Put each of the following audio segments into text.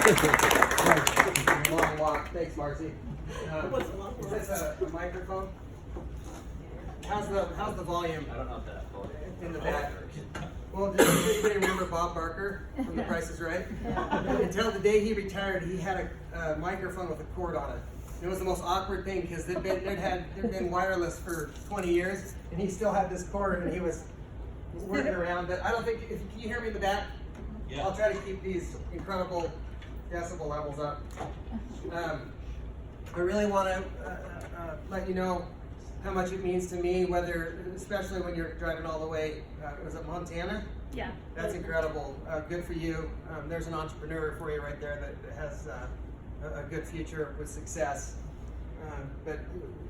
Long walk. Thanks, Marcy. What's a long Is walk? this a microphone? How's the volume I don't know if that volume in the back? Well, does anybody remember Bob Barker from The Price is Right? Until the day he retired, he had a microphone with a cord on it. It was the most awkward thing because there'd been wireless for 20 years, and he still had this cord, and he was working around. But I don't think. Can you hear me in the back? Yeah. I'll try to keep these incredible decibel levels up. I really want to let you know how much it means to me, especially when you're driving all the way. Was it Montana? Yeah. That's incredible. Good for you. There's an entrepreneur for you right there that has a good future with success. But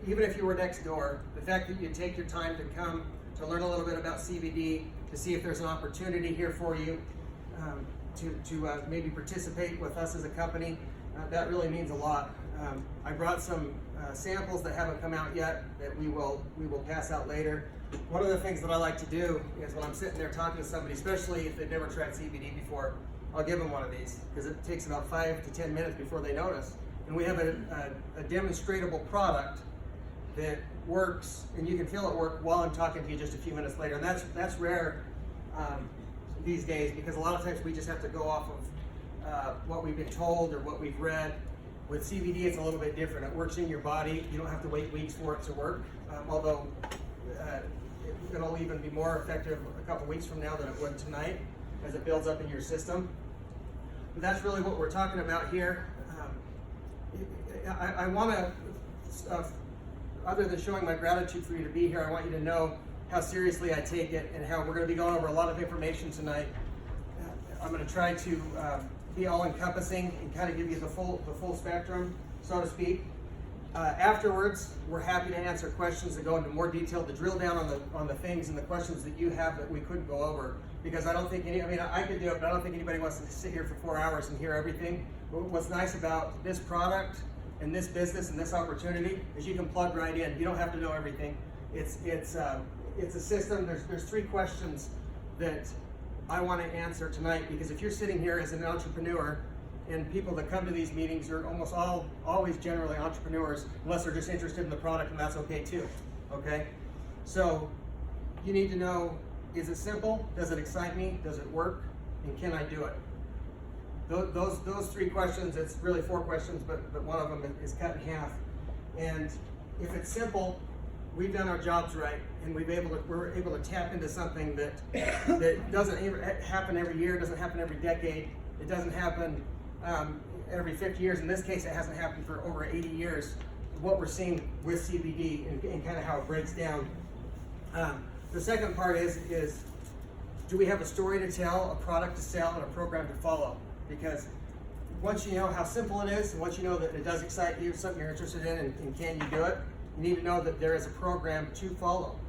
even if you were next door, the fact that you take your time to come to learn a little bit about CBD, to see if there's an opportunity here for you, to maybe participate with us as a company, that really means a lot. I brought some samples that haven't come out yet that we will pass out later. One of the things that I like to do is when I'm sitting there talking to somebody, especially if they've never tried CBD before, I'll give them one of these because it takes about 5 to 10 minutes before they notice. And we have a demonstratable product that works, and you can feel it work while I'm talking to you just a few minutes later. And that's rare these days because a lot of times we just have to go off of what we've been told or what we've read. With CBD, it's a little bit different. It works in your body. You don't have to wait weeks for it to work, although it'll even be more effective a couple weeks from now than it would tonight as it builds up in your system. But that's really what we're talking about here. I want to, other than showing my gratitude for you to be here, I want you to know how seriously I take it and how we're going to be going over a lot of information tonight. I'm going to try to be all-encompassing and kind of give you the full spectrum, so to speak. Afterwards, we're happy to answer questions that go into more detail, to drill down on the things and the questions that you have that we couldn't go over. Because I don't think I could do it, but I don't think anybody wants to sit here for 4 hours and hear everything. But what's nice about this product and this business and this opportunity is you can plug right in. You don't have to know everything. It's a system. There's 3 questions that I want to answer tonight, because if you're sitting here as an entrepreneur, and people that come to these meetings are always generally entrepreneurs, unless they're just interested in the product, and that's okay too, okay? So you need to know, is it simple? Does it excite me? Does it work? And can I do it? Those 3 questions, it's really 4 questions, but one of them is cut in half. And if it's simple, we've done our jobs right, and we're able to tap into something that doesn't happen every year, doesn't happen every decade, it doesn't happen every 50 years. In this case, it hasn't happened for over 80 years. What we're seeing with CBD and kind of how it breaks down. The second part is do we have a story to tell, a product to sell, and a program to follow? Because once you know how simple it is, and once you know that it does excite you, something you're interested in, and can you do it, you need to know that there is a program to follow.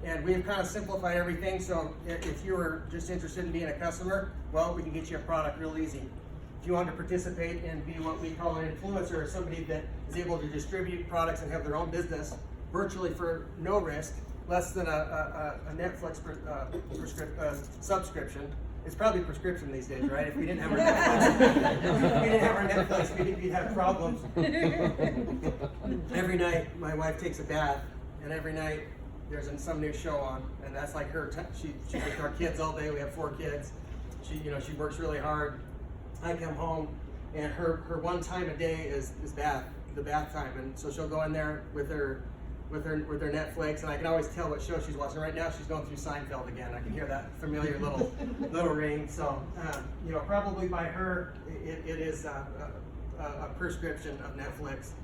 And we've kind of simplified everything, so if you were just interested in being a customer, well, we can get you a product real easy. If you want to participate and be what we call an influencer, or somebody that is able to distribute products and have their own business virtually for no risk, less than a Netflix subscription. It's probably prescription these days, right? If we didn't have our Netflix, we'd have problems. Every night, my wife takes a bath, and every night there's some new show on, and that's like her. She's with our kids all day. We have 4 kids. She works really hard. I come home, and her one time a day is the bath time, and so she'll go in there with her Netflix, and I can always tell what show she's watching. Right now, she's going through Seinfeld again. I can hear that familiar little ring. So, probably by her, it is a prescription of Netflix.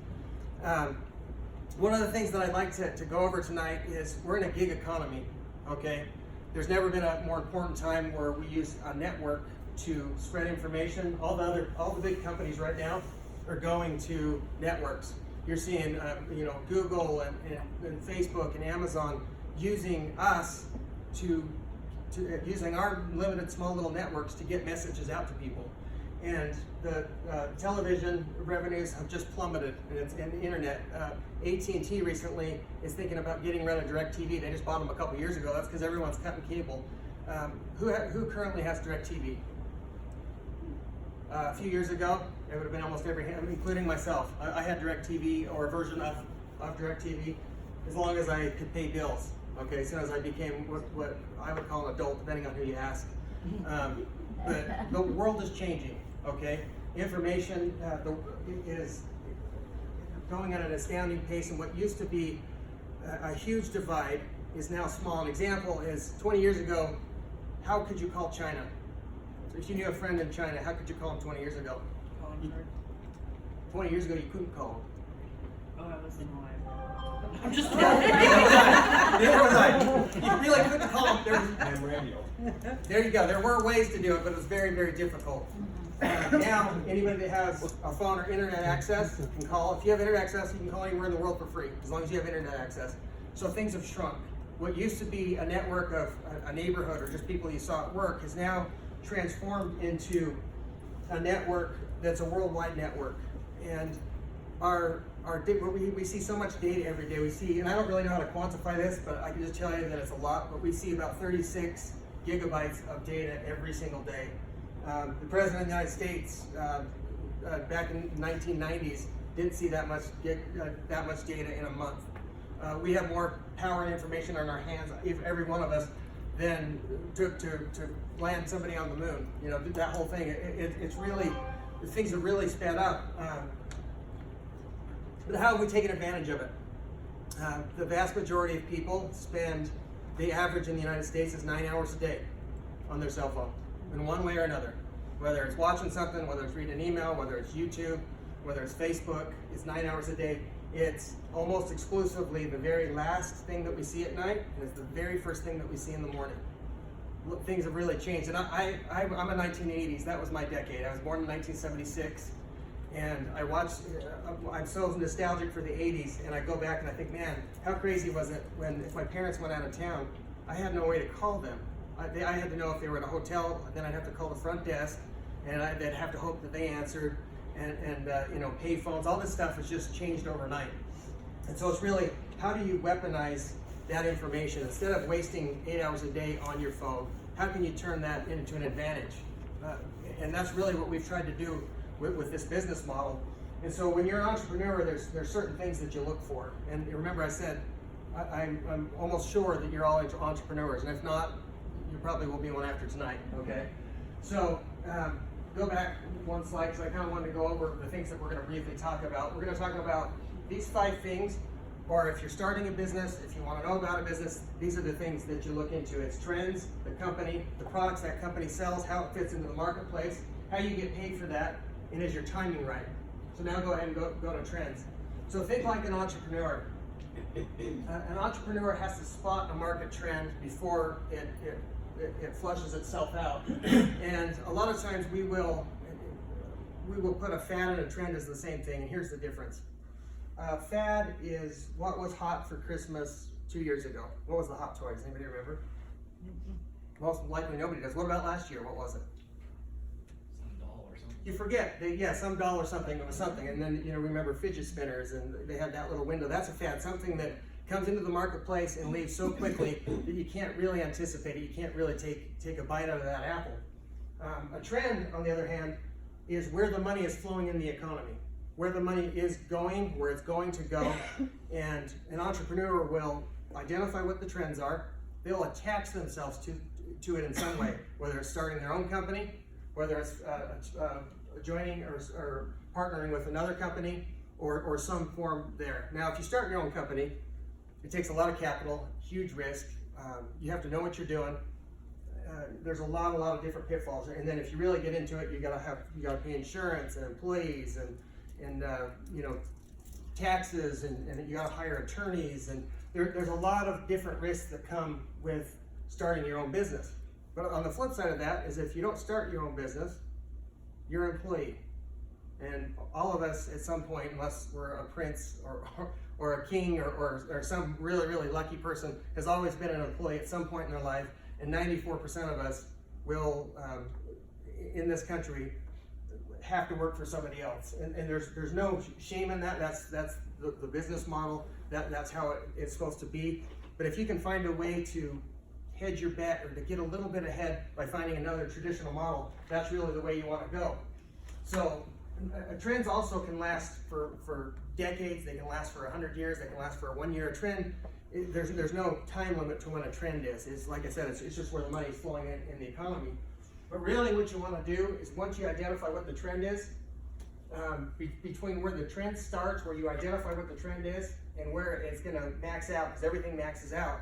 One of the things that I'd like to go over tonight is we're in a gig economy. Okay, there's never been a more important time where we use a network to spread information. All the big companies right now are going to networks. You're seeing, Google and Facebook and Amazon using us using our limited small little networks to get messages out to people. And the television revenues have just plummeted, and the internet. AT&T recently is thinking about getting rid of DirecTV. They just bought them a couple years ago. That's because everyone's cutting cable. Who currently has DirecTV? A few years ago, it would have been almost every hand, including myself. I had DirecTV or a version of DirecTV as long as I could pay bills. Okay, as soon as I became what I would call an adult, depending on who you ask. But the world is changing, okay? Information is going at an astounding pace, and what used to be a huge divide is now small. An example is 20 years ago, how could you call China? So if you knew a friend in China, how could you call him 20 years ago? 20 years ago, you couldn't call him. Oh, I wasn't alive. I'm just Neither was I. You really couldn't call him. There you go. There were ways to do it, but it was very, very difficult. Now, anybody that has a phone or internet access can call. If you have internet access, you can call anywhere in the world for free, as long as you have internet access. So things have shrunk. What used to be a network of a neighborhood or just people you saw at work is now transformed into a network that's a worldwide network. And we see so much data every day. We see, and I don't really know how to quantify this, but I can just tell you that it's a lot. But we see about 36 gigabytes of data every single day. The President of the United States, back in the 1990s, didn't see that much data in a month. We have more power and information on our hands, every one of us, than to land somebody on the moon. You know, that whole thing. It's really, things have really sped up. But how have we taken advantage of it? The vast majority of people spend, the average in the United States is 9 hours a day on their cell phone, in one way or another. Whether it's watching something, whether it's reading an email, whether it's YouTube, whether it's Facebook, it's 9 hours a day. It's almost exclusively the very last thing that we see at night, and it's the very first thing that we see in the morning. Things have really changed, and I'm a 1980s, that was my decade. I was born in 1976, and I'm so nostalgic for the 80s, and I go back and I think, man, how crazy was it when, if my parents went out of town, I had no way to call them. I had to know if they were in a hotel, then I'd have to call the front desk, and they'd have to hope that they answered, and you know, pay phones, all this stuff has just changed overnight. And so it's really, how do you weaponize that information? Instead of wasting 8 hours a day on your phone, how can you turn that into an advantage? And that's really what we've tried to do with this business model. And so when you're an entrepreneur, there's certain things that you look for. And remember I said, I'm almost sure that you're all entrepreneurs, and if not, you probably will be one after tonight, okay? So go back one slide, because I kind of wanted to go over the things that we're going to briefly talk about. We're going to talk about these 5 things, or if you're starting a business, if you want to know about a business, these are the things that you look into. It's trends, the company, the products that company sells, how it fits into the marketplace, how you get paid for that, and is your timing right? So now go ahead and go to trends. So think like an entrepreneur. An entrepreneur has to spot a market trend before it flushes itself out. And a lot of times we will put a fad and a trend as the same thing, and here's the difference. Fad is what was hot for Christmas 2 years ago. What was the hot toys? Anybody remember? Most likely nobody does. What about last year? What was it? Some doll or something. You forget. Some doll or something. It was something. And then, remember fidget spinners, and they had that little window. That's a fad. Something that comes into the marketplace and leaves so quickly that you can't really anticipate it. You can't really take a bite out of that apple. A trend, on the other hand, is where the money is flowing in the economy, where the money is going, where it's going to go. And an entrepreneur will identify what the trends are. They'll attach themselves to it in some way, whether it's starting their own company, whether it's joining or partnering with another company, or some form there. Now, if you start your own company, it takes a lot of capital, huge risk. You have to know what you're doing. There's a lot of different pitfalls. And then if you really get into it, you gotta pay insurance and employees and taxes, and you gotta hire attorneys, and there's a lot of different risks that come with starting your own business. But on the flip side of that is, if you don't start your own business, you're an employee. And all of us at some point, unless we're a prince or a king or some really lucky person, has always been an employee at some point in their life. And 94% of us will, in this country, have to work for somebody else. And there's no shame in that. That's the business model. That's how it's supposed to be. But if you can find a way to hedge your bet, or to get a little bit ahead by finding another traditional model, that's really the way you want to go. So trends also can last for decades. They can last for 100 years. They can last for 1 year. A trend, there's no time limit to when a trend is. It's like I said, it's just where the money is flowing in the economy. But really what you want to do is once you identify what the trend is, between where the trend starts, where you identify what the trend is, and where it's going to max out, because everything maxes out,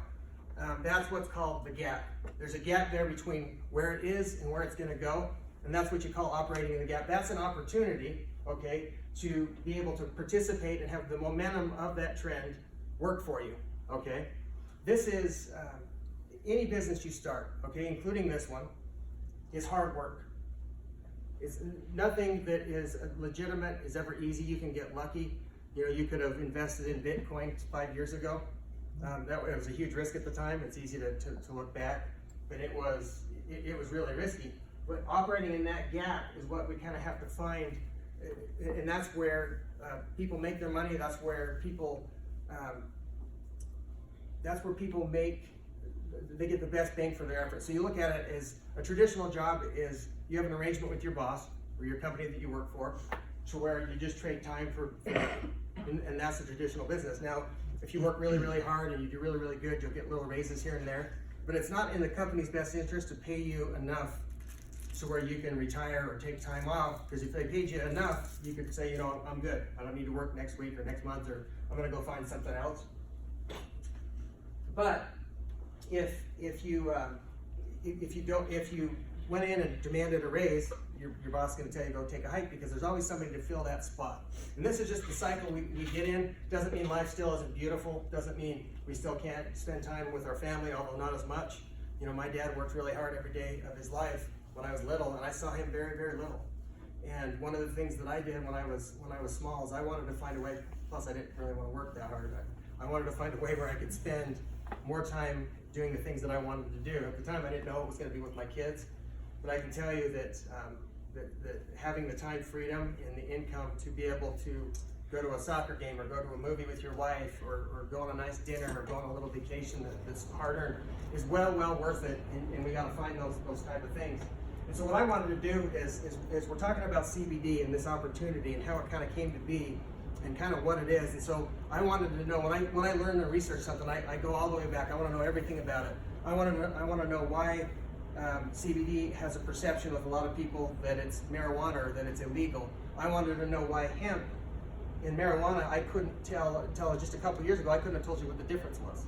that's what's called the gap. There's a gap there between where it is and where it's going to go, and that's what you call operating in the gap. That's an opportunity, okay, to be able to participate and have the momentum of that trend work for you, okay? This is any business you start, okay, including this one, is hard work. It's nothing that is legitimate is ever easy. You can get lucky. You know, you could have invested in Bitcoin 5 years ago. It was a huge risk at the time. It's easy to look back, but it was really risky. But operating in that gap is what we kind of have to find, and that's where people make their money. That's where people they get the best bang for their effort. So you look at it as a traditional job is you have an arrangement with your boss or your company that you work for, to where you just trade time for and that's the traditional business. Now, if you work really, really hard and you do really, really good, you'll get little raises here and there. But it's not in the company's best interest to pay you enough to where you can retire or take time off, because if they paid you enough, you could say, you know, I'm good. I don't need to work next week or next month, or I'm gonna go find something else. But if you went in and demanded a raise, your boss is going to tell you to go take a hike, because there's always somebody to fill that spot. And this is just the cycle we get in. Doesn't mean life still isn't beautiful. Doesn't mean we still can't spend time with our family, although not as much. You know, my dad worked really hard every day of his life when I was little, and I saw him very, very little. And one of the things that I did when I was small is I wanted to find a way. Plus, I didn't really want to work that hard. I wanted to find a way where I could spend more time doing the things that I wanted to do. At the time, I didn't know it was going to be with my kids, but I can tell you that that having the time freedom and the income to be able to go to a soccer game or go to a movie with your wife, or go on a nice dinner, or go on a little vacation that's hard earned is well worth it. And we got to find those type of things. And so what I wanted to do is we're talking about CBD and this opportunity and how it kind of came to be and kind of what it is. And so I wanted to know, when I learn and research something, I go all the way back. I want to know everything about it. I want to know why CBD has a perception with a lot of people that it's marijuana or that it's illegal. I wanted to know why hemp and marijuana, I couldn't tell until just a couple years ago. I couldn't have told you what the difference was.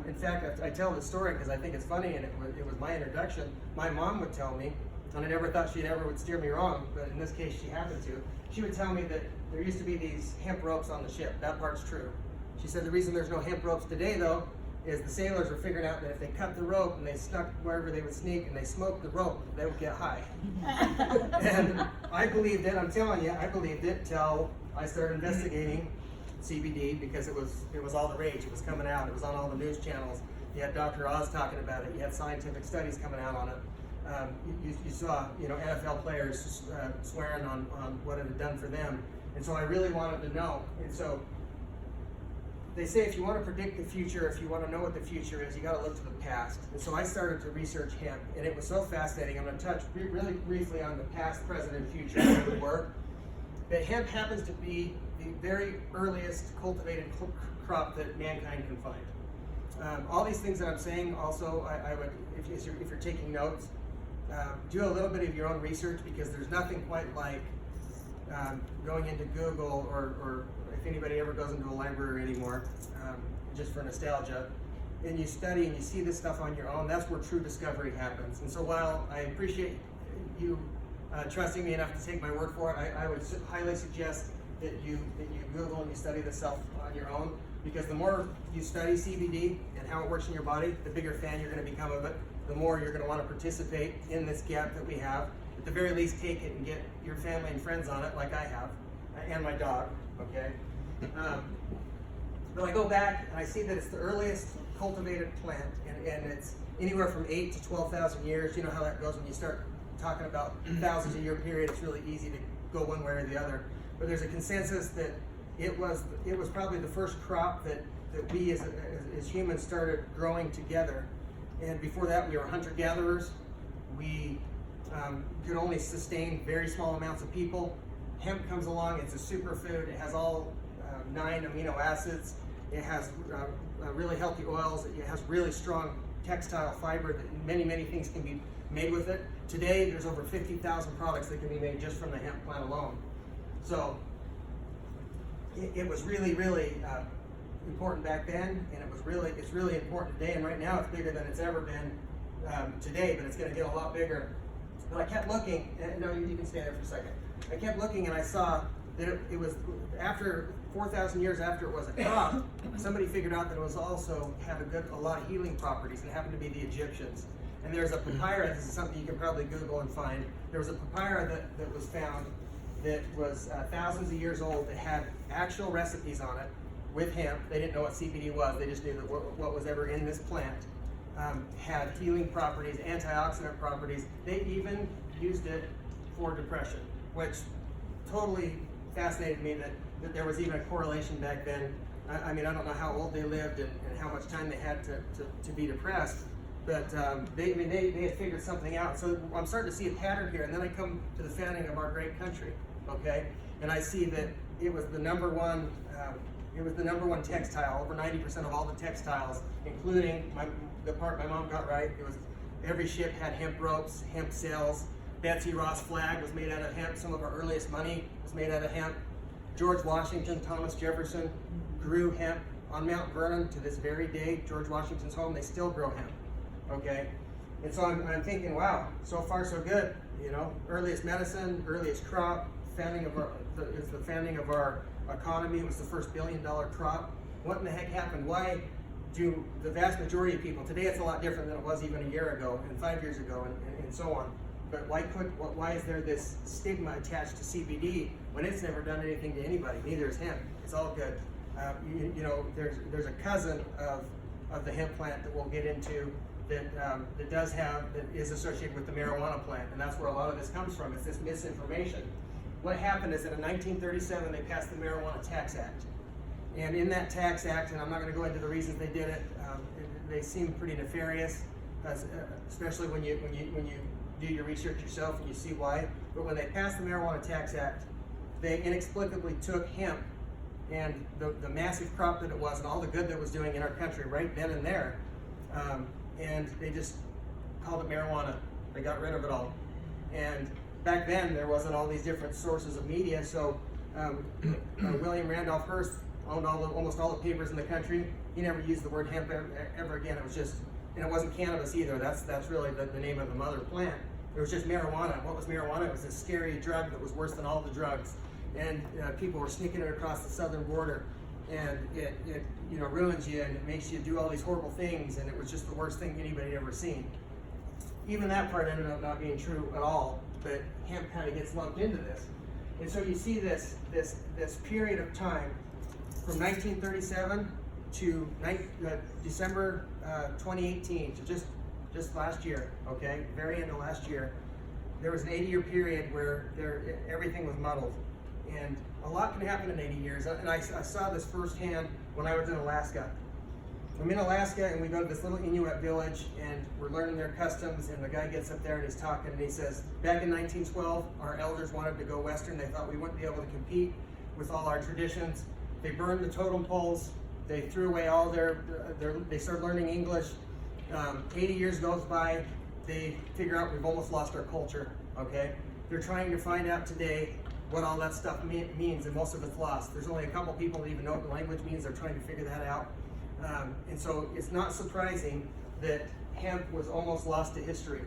In fact, I tell the story because I think it's funny, and it was my introduction. My mom would tell me, and I never thought she ever would steer me wrong, but in this case she happened to. She would tell me that there used to be these hemp ropes on the ship. That part's true. She said the reason there's no hemp ropes today, though, is the sailors were figuring out that if they cut the rope and they snuck wherever they would sneak and they smoked the rope, they would get high. And I believed it. I'm telling you, I believed it till I started investigating CBD, because it was all the rage. It was coming out. It was on all the news channels. You had Dr. Oz talking about it. You had scientific studies coming out on it. You saw, you know, NFL players swearing on what it had done for them. And so I really wanted to know. And so they say if you want to predict the future, if you want to know what the future is, you got to look to the past. And so I started to research hemp, and it was so fascinating. I'm going to touch really briefly on the past, present, and future of the work. But hemp happens to be the very earliest cultivated crop that mankind can find. All these things that I'm saying, also, I would, if you're taking notes, do a little bit of your own research, because there's nothing quite like going into Google, or if anybody ever goes into a library anymore, just for nostalgia, and you study and you see this stuff on your own. That's where true discovery happens. And so while I appreciate you trusting me enough to take my word for it, I would highly suggest that you Google and you study this stuff on your own, because the more you study CBD and how it works in your body, the bigger fan you're going to become of it, the more you're going to want to participate in this gap that we have. At the very least, take it and get your family and friends on it, like I have, and my dog, okay? But I go back and I see that it's the earliest cultivated plant, and it's anywhere from 8 to 12,000 years. You know how that goes when you start talking about thousands of year period. It's really easy to go one way or the other. But there's a consensus that it was probably the first crop that we as humans started growing together. And before that, we were hunter-gatherers. We could only sustain very small amounts of people. Hemp comes along, it's a superfood, it has all 9 amino acids, it has really healthy oils, it has really strong textile fiber that many things can be made with it. Today, there's over 50,000 products that can be made just from the hemp plant alone. So it was really important back then, and it's really important today. And right now, it's bigger than it's ever been today. But it's going to get a lot bigger. But I kept looking. And, no, you can stay there for a second. I kept looking, and I saw that it was after 4,000 years after it was a crop. Somebody figured out that it was also had a lot of healing properties, and it happened to be the Egyptians. And there's a papyrus. This is something you can probably Google and find. There was a papyrus that was found that was thousands of years old that had actual recipes on it with hemp. They didn't know what CBD was. They just knew that what was ever in this plant had healing properties, antioxidant properties. They even used it for depression, which totally fascinated me that there was even a correlation back then. I mean, I don't know how old they lived and how much time they had to be depressed, but they had figured something out. So I'm starting to see a pattern here, and then I come to the founding of our great country, okay? And I see that it was the number one textile. Over 90% of all the textiles, including the part my mom got right, it was every ship had hemp ropes, hemp sails. Betsy Ross' flag was made out of hemp. Some of our earliest money was made out of hemp. George Washington, Thomas Jefferson grew hemp on Mount Vernon to this very day. George Washington's home, they still grow hemp, okay? And so I'm thinking, wow, so far so good, you know? Earliest medicine, earliest crop, it's the founding of our economy. It was the first $1 billion crop. What in the heck happened? Why do the vast majority of people, today it's a lot different than it was even a year ago and 5 years ago and so on. But why is there this stigma attached to CBD when it's never done anything to anybody? Neither is hemp. It's all good. You know, there's a cousin of the hemp plant that we'll get into that is associated with the marijuana plant, and that's where a lot of this comes from. It's this misinformation. What happened is that in 1937 they passed the Marijuana Tax Act, and in that tax act, and I'm not going to go into the reasons they did it, they seem pretty nefarious, especially when you do your research yourself and you see why. But when they passed the Marijuana Tax Act, they inexplicably took hemp and the massive crop that it was and all the good that it was doing in our country right then and there, and they just called it marijuana. They got rid of it all. And back then there wasn't all these different sources of media, so William Randolph Hearst owned almost all the papers in the country. He never used the word hemp ever again. It was just, and it wasn't cannabis either. That's really the name of the mother plant. It was just marijuana. What was marijuana? It was a scary drug that was worse than all the drugs. And people were sneaking it across the southern border, and it ruins you, and it makes you do all these horrible things, and it was just the worst thing anybody had ever seen. Even that part ended up not being true at all, but hemp kind of gets lumped into this. And so you see this period of time from 1937 to December 2018, to just last year, okay, very end of last year. There was an 80-year period where everything was muddled. And a lot can happen in 80 years. And I saw this firsthand when I was in Alaska. I'm in Alaska and we go to this little Inuit village and we're learning their customs, and the guy gets up there and he's talking and he says, back in 1912, our elders wanted to go Western. They thought we wouldn't be able to compete with all our traditions. They burned the totem poles. They threw away all they started learning English. 80 years goes by, they figure out we've almost lost our culture, okay? They're trying to find out today what all that stuff means, and most of it's lost. There's only a couple people that even know what the language means. They're trying to figure that out. And so it's not surprising that hemp was almost lost to history.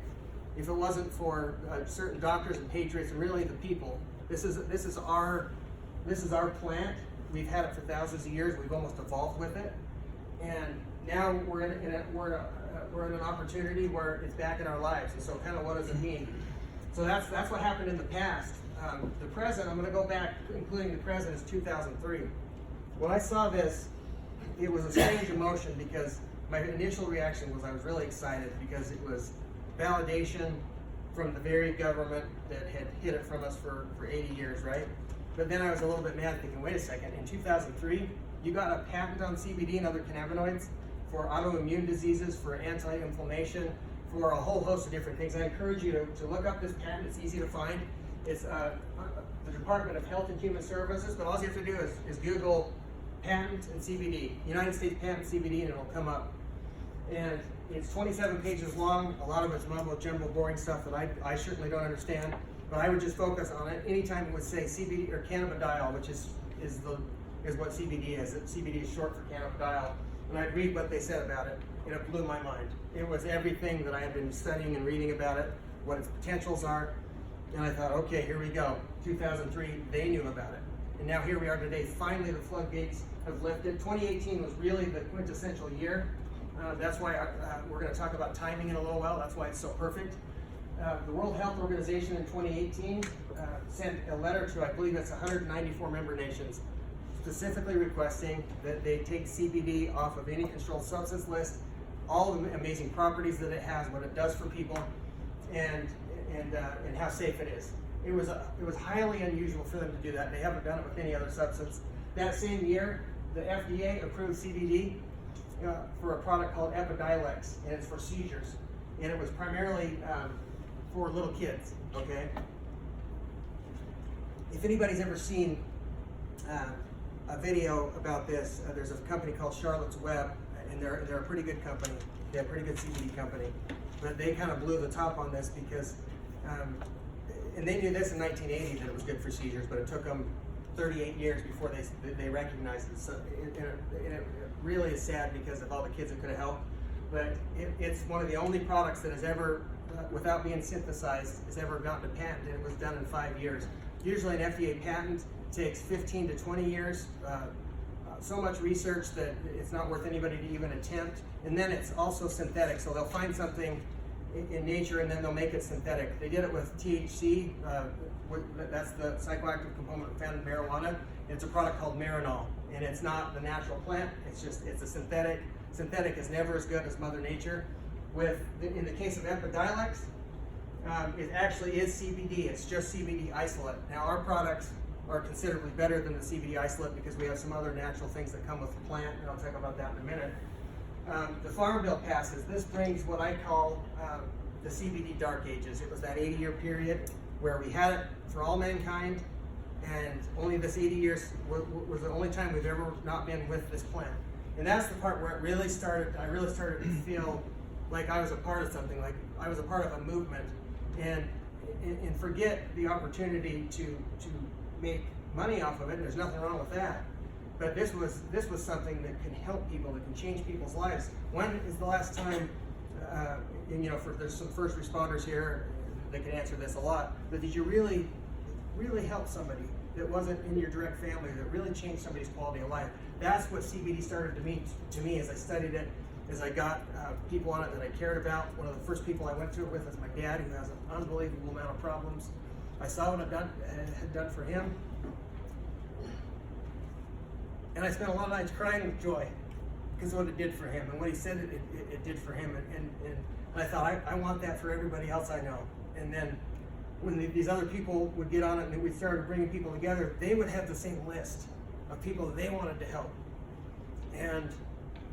If it wasn't for certain doctors and patriots and really the people, this is our plant. We've had it for thousands of years. We've almost evolved with it, and now we're in an opportunity where it's back in our lives. And so, kind of, what does it mean? So that's what happened in the past. The present, I'm going to go back, including the present, is 2003. When I saw this, it was a strange emotion because my initial reaction was I was really excited because it was validation from the very government that had hid it from us for 80 years, right? But then I was a little bit mad, thinking, wait a second, in 2003, you got a patent on CBD and other cannabinoids for autoimmune diseases, for anti-inflammation, for a whole host of different things. I encourage you to look up this patent. It's easy to find. It's the Department of Health and Human Services, but all you have to do is Google patent and CBD, United States patent CBD, and it'll come up. And it's 27 pages long. A lot of it's mumbo jumbo, boring stuff that I certainly don't understand. But I would just focus on it. Anytime it would say CBD or cannabidiol, which is what CBD is. CBD is short for cannabidiol. And I'd read what they said about it, and it blew my mind. It was everything that I had been studying and reading about it, what its potentials are. And I thought, okay, here we go. 2003, they knew about it. And now here we are today. Finally, the floodgates have lifted. 2018 was really the quintessential year. That's why we're going to talk about timing in a little while. That's why it's so perfect. The World Health Organization in 2018 sent a letter to, I believe it's 194 member nations, specifically requesting that they take CBD off of any controlled substance list, all the amazing properties that it has, what it does for people, and how safe it is. It was highly unusual for them to do that. They haven't done it with any other substance. That same year, the FDA approved CBD for a product called Epidiolex, and it's for seizures. And it was primarily for little kids, okay? If anybody's ever seen a video about this, there's a company called Charlotte's Web, and they're a pretty good company. They're a pretty good CBD company. But they kind of blew the top on this because, and they knew this in 1980 that it was good for seizures, but it took them 38 years before they recognized it. So it really is sad because of all the kids it could have helped. But it's one of the only products that has ever, without being synthesized, has ever gotten a patent, and it was done in 5 years. Usually an FDA patent takes 15 to 20 years. So much research that it's not worth anybody to even attempt. And then it's also synthetic, so they'll find something in nature and then they'll make it synthetic. They did it with THC, that's the psychoactive component found in marijuana. It's a product called Marinol, and it's not the natural plant, it's a synthetic. Synthetic is never as good as Mother Nature. In the case of Epidiolex, it actually is CBD, it's just CBD isolate. Now our products are considerably better than the CBD isolate because we have some other natural things that come with the plant, and I'll talk about that in a minute. The Farm Bill passes. This brings what I call the CBD Dark Ages. It was that 80-year period where we had it for all mankind, and only this 80 years was the only time we've ever not been with this plant. And that's the part where it really started. I really started to feel like I was a part of something, like I was a part of a movement, and forget the opportunity to make money off of it. And there's nothing wrong with that. But this was something that can help people, that can change people's lives. When is the last time, there's some first responders here that can answer this a lot, but did you really help somebody that wasn't in your direct family, that really changed somebody's quality of life? That's what CBD started to me as I studied it, as I got people on it that I cared about. One of the first people I went to it with was my dad, who has an unbelievable amount of problems. I saw what it had done for him. And I spent a lot of nights crying with joy because of what it did for him and what he said it did for him. And I thought, I want that for everybody else I know. And then when these other people would get on it and we started bringing people together, they would have the same list of people that they wanted to help. And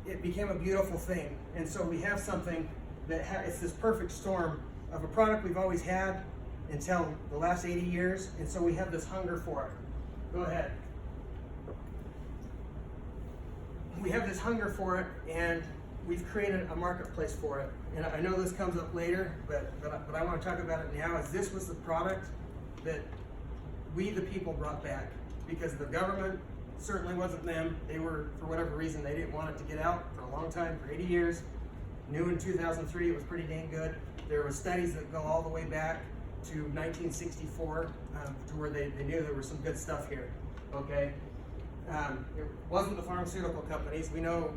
it became a beautiful thing. And so we have something that it's this perfect storm of a product we've always had until the last 80 years. And so we have this hunger for it. Go ahead. We have this hunger for it, and we've created a marketplace for it. And I know this comes up later, but I want to talk about it now, as this was the product that we, the people, brought back. Because the government certainly wasn't them. They were, for whatever reason, they didn't want it to get out for a long time, for 80 years. Knew in 2003 it was pretty dang good. There were studies that go all the way back to 1964, to where they knew there was some good stuff here, okay? It wasn't the pharmaceutical companies. We know,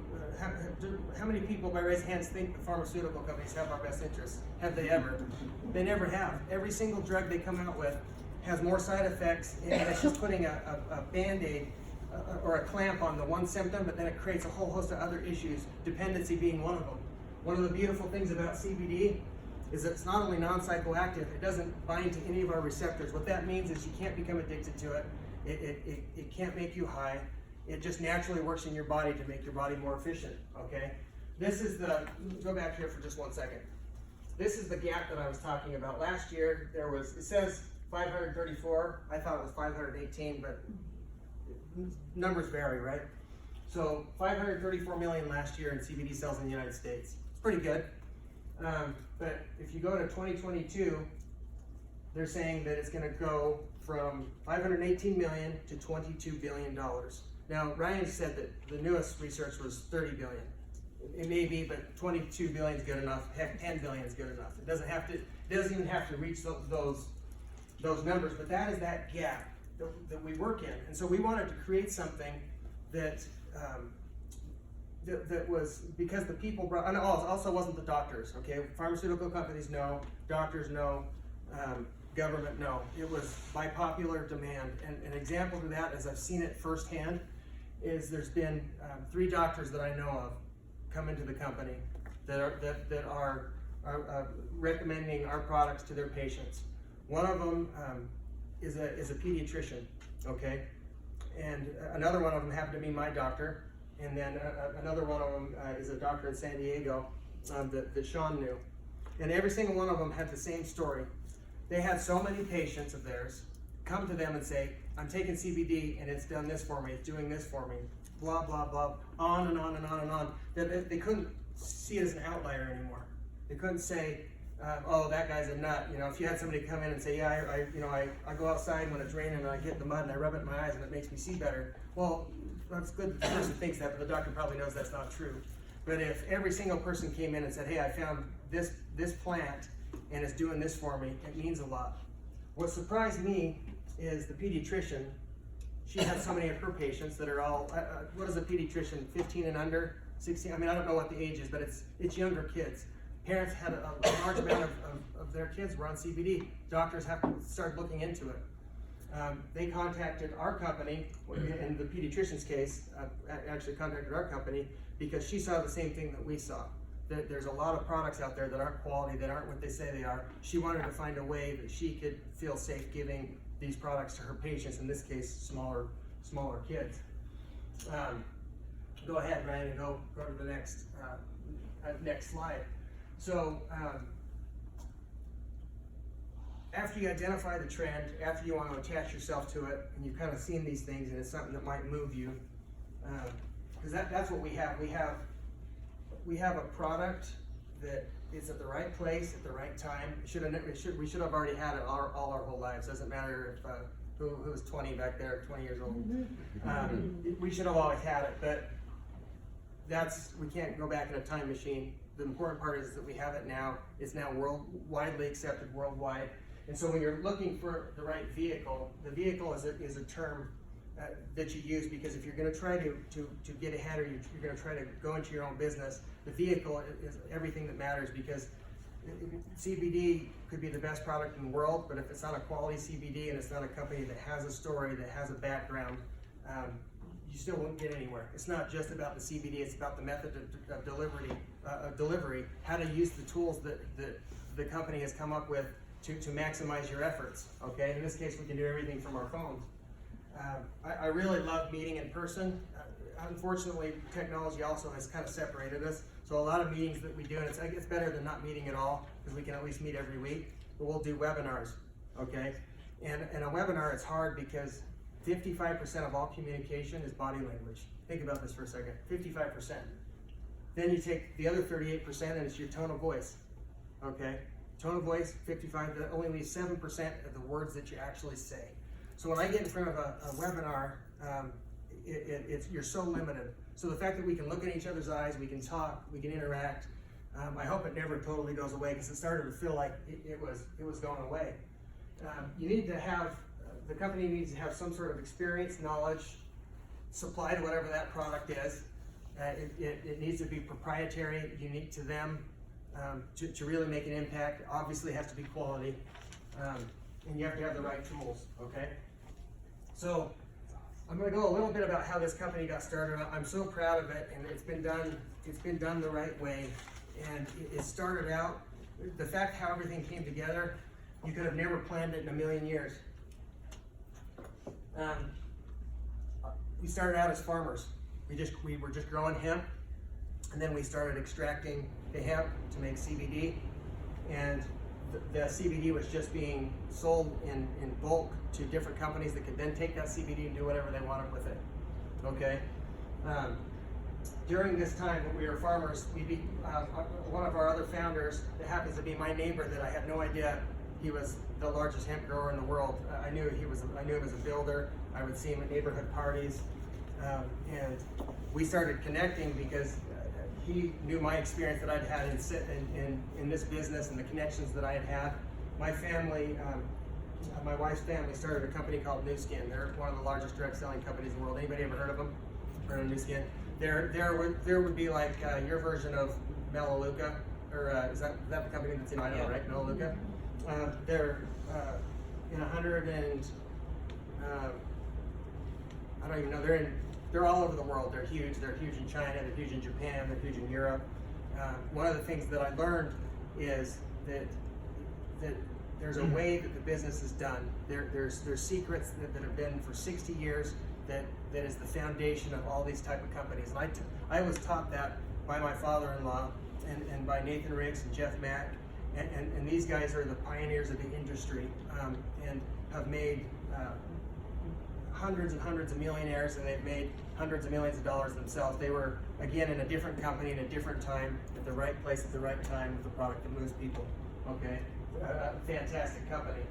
how many people by raised hands think the pharmaceutical companies have our best interests? Have they ever? They never have. Every single drug they come out with has more side effects, and it's just putting a Band-Aid or a clamp on the one symptom, but then it creates a whole host of other issues, dependency being one of them. One of the beautiful things about CBD is that it's not only non-psychoactive, it doesn't bind to any of our receptors. What that means is you can't become addicted to it. It can't make you high. It just naturally works in your body to make your body more efficient, okay? This is go back here for just 1 second. this is the gap that I was talking about. Last year, it says 534. I thought it was 518, but numbers vary, right? So 534 million last year in CBD sales in the United States. It's pretty good. But if you go to 2022, they're saying that it's going to go from 518 million to 22 billion dollars. Now, Ryan said that the newest research was 30 billion. It may be, but 22 billion is good enough. Heck, 10 billion is good enough. It doesn't even have to reach those numbers. But that is that gap that we work in, and so we wanted to create something that that was, because the people brought, and also wasn't the doctors. Okay, pharmaceutical companies no, doctors no, government no. It was by popular demand, and an example of that, as I've seen it firsthand, is there's been 3 doctors that I know of come into the company that are recommending our products to their patients. One of them is a pediatrician, okay, and another one of them happened to be my doctor, and then another one of them is a doctor in San Diego that Sean knew, and every single one of them had the same story. They had so many patients of theirs come to them and say, I'm taking CBD and it's done this for me, it's doing this for me, blah, blah, blah, on and on and on and on. They couldn't see it as an outlier anymore. They couldn't say, oh, that guy's a nut. You know, if you had somebody come in and say, yeah, I go outside when it's raining and I get in the mud and I rub it in my eyes and it makes me see better. Well, that's good that the person thinks that, but the doctor probably knows that's not true. But if every single person came in and said, hey, I found this plant and it's doing this for me, it means a lot. What surprised me is the pediatrician. She had so many of her patients that are all, what is a pediatrician, 15 and under, 16? I mean, I don't know what the age is, but it's younger kids. Parents had a large amount of their kids were on CBD. Doctors have to start looking into it. They contacted our company, in the pediatrician's case, actually contacted our company because she saw the same thing that we saw. That there's a lot of products out there that aren't quality, that aren't what they say they are. She wanted to find a way that she could feel safe giving these products to her patients, in this case, smaller kids. Go ahead, Ryan, and go to the next slide. So, after you identify the trend, after you want to attach yourself to it, and you've kind of seen these things, and it's something that might move you, because that's what we have. We have a product that is at the right place at the right time. We should have already had it all our whole lives. Doesn't matter if who was 20 back there, 20 years old. We should have always had it, but we can't go back in a time machine. The important part is that we have it now. It's now widely accepted worldwide. And so when you're looking for the right vehicle, the vehicle is a term that you use, because if you're going to try to get ahead, or you're going to try to go into your own business, the vehicle is everything that matters, because CBD could be the best product in the world, but if it's not a quality CBD and it's not a company that has a story, that has a background, you still won't get anywhere. It's not just about the CBD, it's about the method of delivery, how to use the tools that the company has come up with to maximize your efforts, okay? In this case, we can do everything from our phones. I really love meeting in person. Unfortunately, technology also has kind of separated us. So a lot of meetings that we do, and it's better than not meeting at all, because we can at least meet every week, but we'll do webinars, okay? And a webinar, it's hard because 55% of all communication is body language. Think about this for a second, 55%. Then you take the other 38% and it's your tone of voice, okay? Tone of voice, 55, that only leaves 7% of the words that you actually say. So when I get in front of a webinar, you're so limited. So the fact that we can look in each other's eyes, we can talk, we can interact, I hope it never totally goes away, because it started to feel like it was going away. You need to have, the company needs to have some sort of experience, knowledge, supply to whatever that product is. It needs to be proprietary, unique to them, to really make an impact. Obviously it has to be quality, and you have to have the right tools, okay? So I'm going to go a little bit about how this company got started. I'm so proud of it, and it's been done the right way. And it started out, the fact how everything came together, you could have never planned it in a million years. We started out as farmers. We were just growing hemp, and then we started extracting the hemp to make CBD. and the CBD was just being sold in bulk to different companies that could then take that CBD and do whatever they wanted with it. Okay. During this time when we were farmers, one of our other founders that happens to be my neighbor that I had no idea he was the largest hemp grower in the world. I knew him as a builder. I would see him at neighborhood parties, and we started connecting because he knew my experience that I'd had in this business and the connections that I had had. My family, my wife's family started a company called New Skin. They're one of the largest direct selling companies in the world. Anybody ever heard of them? Heard of New Skin? There would be like your version of Melaleuca, or is that the company that's in Idaho, right? Melaleuca. They're in 100 and I don't even know. They're all over the world. They're huge. They're huge in China. They're huge in Japan. They're huge in Europe. One of the things that I learned is that there's a way that the business is done. There's secrets that have been for 60 years that is the foundation of all these type of companies. And I was taught that by my father-in-law and by Nathan Riggs and Jeff Mack. And these guys are the pioneers of the industry and have made hundreds and hundreds of millionaires, and they've made hundreds of millions of dollars themselves. They were, again, in a different company, in a different time, at the right place at the right time with a product that moves people. Okay, fantastic company.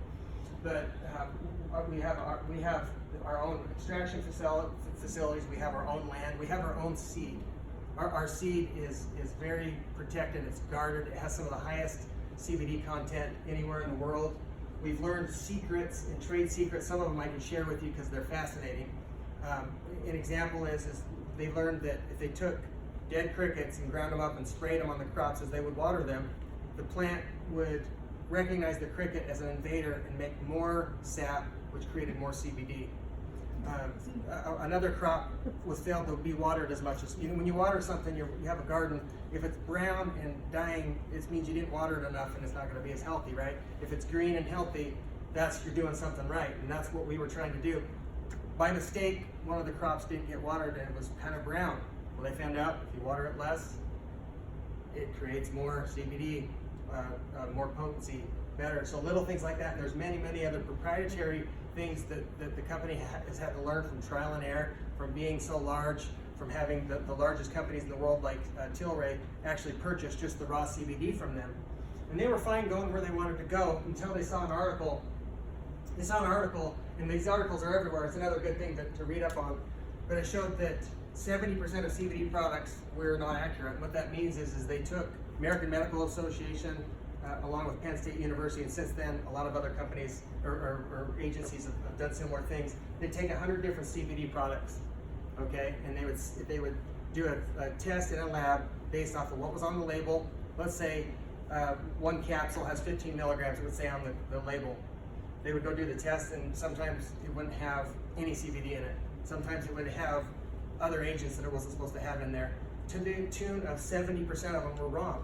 But we have our own extraction facilities. We have our own land. We have our own seed. Our seed is very protected. It's guarded. It has some of the highest CBD content anywhere in the world. We've learned secrets and trade secrets. Some of them I can share with you because they're fascinating. An example is they learned that if they took dead crickets and ground them up and sprayed them on the crops as they would water them, the plant would recognize the cricket as an invader and make more sap, which created more CBD. Another crop was failed to be watered as much as, when you water something, you have a garden, if it's brown and dying, it means you didn't water it enough and it's not going to be as healthy, right? If it's green and healthy, you're doing something right, and that's what we were trying to do. By mistake, one of the crops didn't get watered and it was kind of brown. Well, they found out if you water it less, it creates more CBD, more potency, better. So little things like that, and there's many, many other proprietary things that the company has had to learn from trial and error, from being so large, from having the largest companies in the world like Tilray actually purchase just the raw CBD from them. And they were fine going where they wanted to go until they saw an article. They saw an article, and these articles are everywhere. It's another good thing to read up on. But it showed that 70% of CBD products were not accurate. What that means is they took American Medical Association, along with Penn State University, and since then a lot of other companies or agencies have done similar things. They take 100 different CBD products, okay, and they would do a test in a lab based off of what was on the label. Let's say one capsule has 15 milligrams, it would say on the label. They would go do the test, and sometimes it wouldn't have any CBD in it. Sometimes it would have other agents that it wasn't supposed to have in there. To the tune of 70% of them were wrong.